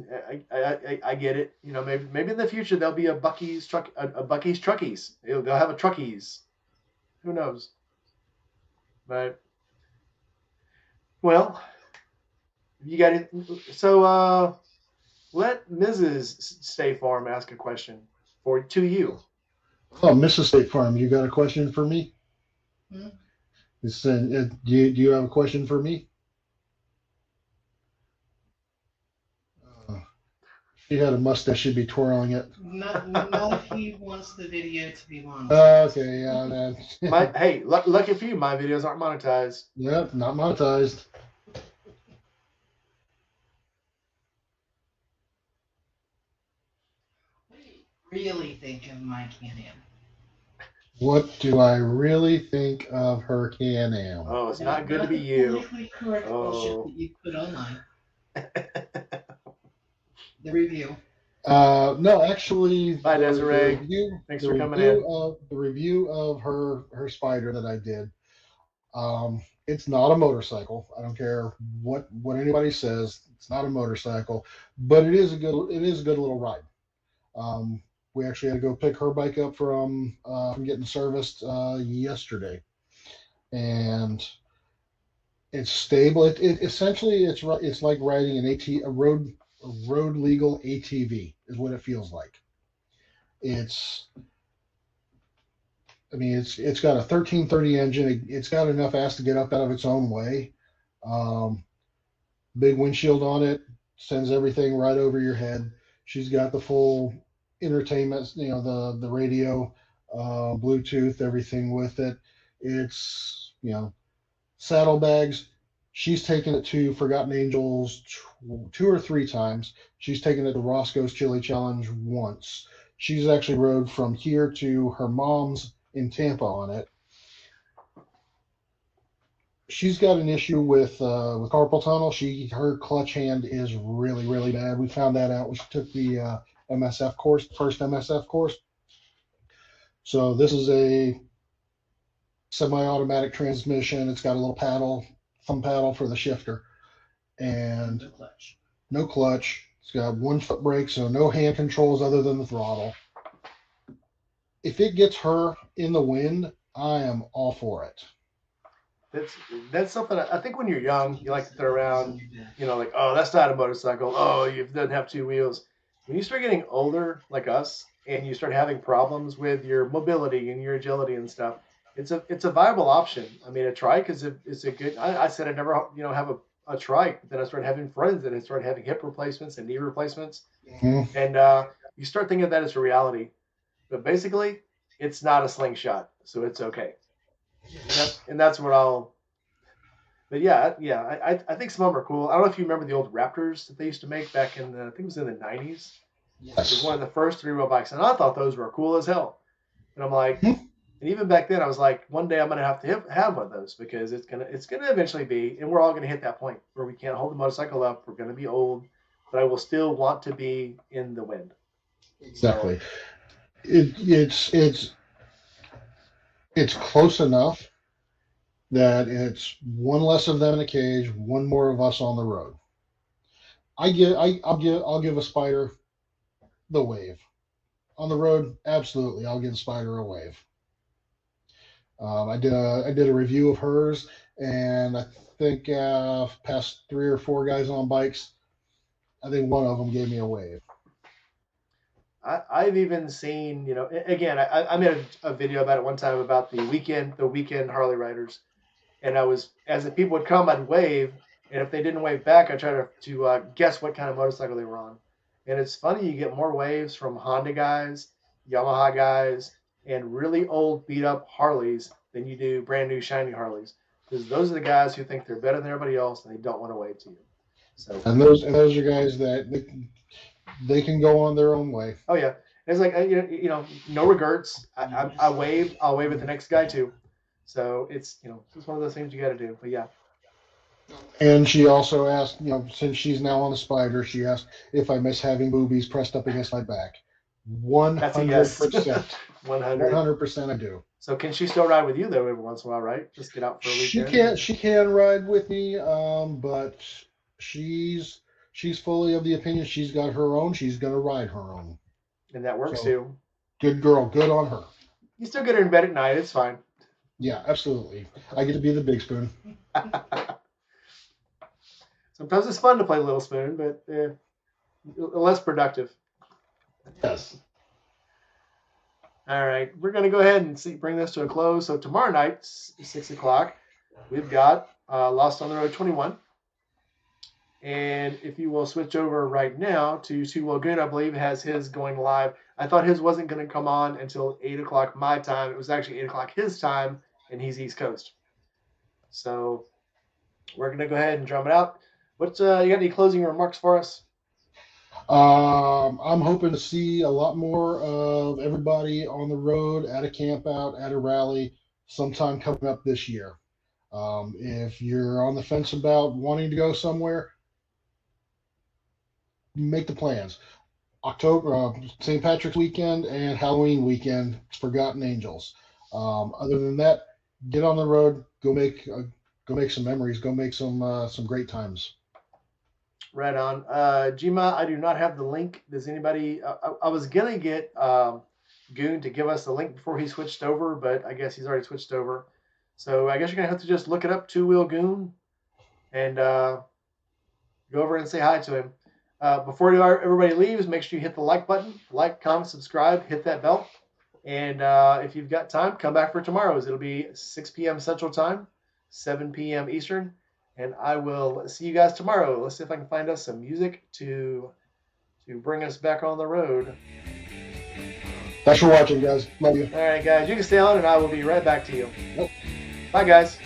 I get it. Maybe in the future there'll be a Buc-ee's Truckies. They'll have a Truckies. Who knows? But well, you got it. So let Mrs. State Farm ask a question to you.
Oh, Mrs. State Farm, you got a question for me?
Hmm?
Do you have a question for me? She had a mustache. She'd be twirling it.
Not if he wants the video to be long.
Okay, yeah.
Hey, lucky for you, my videos aren't monetized.
Yep, not monetized.
What do you really think of my Can-Am?
What do I really think of her Can-Am?
Oh, it's not good to be you.
Politically correct bullshit that you put online. The review.
No, actually,
Bye, Desiree. Thanks for coming in.
The review of her Spider that I did. It's not a motorcycle. I don't care what anybody says. It's not a motorcycle, but it is a good little ride. We actually had to go pick her bike up from getting serviced yesterday, and it's stable. It essentially it's like riding a road legal ATV is what it feels like. It's got a 1330 engine. It's got enough ass to get up out of its own way. Big windshield on it, sends everything right over your head. She's got the full entertainment, the radio, Bluetooth, everything with it. It's, saddlebags. She's taken it to Forgotten Angels 2 or 3 times. She's taken it to Roscoe's Chili Challenge once. She's actually rode from here to her mom's in Tampa on it. She's got an issue with carpal tunnel. Her clutch hand is really, really bad. We found that out when she took the MSF course, first MSF course. So this is a semi-automatic transmission. It's got a little thumb paddle for the shifter, and no clutch. It's got 1 foot brake, so no hand controls other than the throttle. If it gets her in the wind, I am all for it.
That's something I think when you're young, you like to throw around, like, oh, that's not a motorcycle. Oh, it doesn't have 2 wheels. When you start getting older, like us, and you start having problems with your mobility and your agility and stuff, it's a viable option. I mean, a trike is a good. I said I'd never have a trike, but then I started having friends and I started having hip replacements and knee replacements, and you start thinking of that as a reality. But basically, it's not a slingshot, so it's okay. And that's what I'll. But yeah, I think some of them are cool. I don't know if you remember the old Raptors that they used to make back I think it was in the 90s.
Yes.
It was one of the first 3-wheel bikes, and I thought those were cool as hell. And I'm like, and even back then I was like, one day I'm gonna have to have one of those because it's gonna eventually be, and we're all gonna hit that point where we can't hold the motorcycle up. We're gonna be old, but I will still want to be in the wind.
Exactly. It's close enough that it's one less of them in a cage, one more of us on the road. I'll give a Spider the wave. On the road, absolutely, I'll give Spider a wave. I did a review of hers, and I think past 3 or 4 guys on bikes, I think one of them gave me a wave.
I've even seen, again, I made a video about it one time about the weekend Harley riders, and as the people would come, I'd wave, and if they didn't wave back, I'd try to guess what kind of motorcycle they were on. And it's funny, you get more waves from Honda guys, Yamaha guys, and really old beat up Harleys than you do brand new shiny Harleys, because those are the guys who think they're better than everybody else and they don't want to wave to you. So
and those are guys that they can go on their own way.
Oh yeah, it's like no regrets. I'll wave at the next guy too. So it's it's one of those things you got to do. But yeah.
And she also asked, since she's now on the Spider, she asked if I miss having boobies pressed up against my back. 100%. 100% I do.
So can she still ride with you though every once in a while, right? Just get out for a weekend.
She can ride with me, but she's fully of the opinion she's got her own. She's gonna ride her own.
And that works too.
Good girl. Good on her.
You still get her in bed at night. It's fine.
Yeah, absolutely. I get to be the big spoon.
Sometimes it's fun to play Little Spoon, but less productive.
Yes.
All right, we're going to go ahead and bring this to a close. So tomorrow night, 6 o'clock, we've got Lost on the Road 21. And if you will switch over right now to Sue Lagoon, I believe has his going live. I thought his wasn't going to come on until 8 o'clock my time. It was actually 8 o'clock his time, and he's East Coast. So we're going to go ahead and drum it out. You got any closing remarks for us?
I'm hoping to see a lot more of everybody on the road, at a camp out, at a rally, sometime coming up this year. If you're on the fence about wanting to go somewhere, make the plans. October, St. Patrick's weekend and Halloween weekend, Forgotten Angels. Other than that, get on the road, go make some memories, go make some great times.
Right on. Jima, I do not have the link. Does anybody? I was gonna get Goon to give us the link before he switched over, but I guess he's already switched over. So I guess you're gonna have to just look it up, Two Wheel Goon, and go over and say hi to him. Before everybody leaves, make sure you hit the like button, like, comment, subscribe, hit that bell, and if you've got time, come back for tomorrow's. It'll be 6 p.m. Central Time, 7 p.m. Eastern. And I will see you guys tomorrow. Let's see if I can find us some music to bring us back on the road.
Thanks for watching, guys. Love you.
All right, guys. You can stay on, and I will be right back to you.
Nope.
Bye, guys.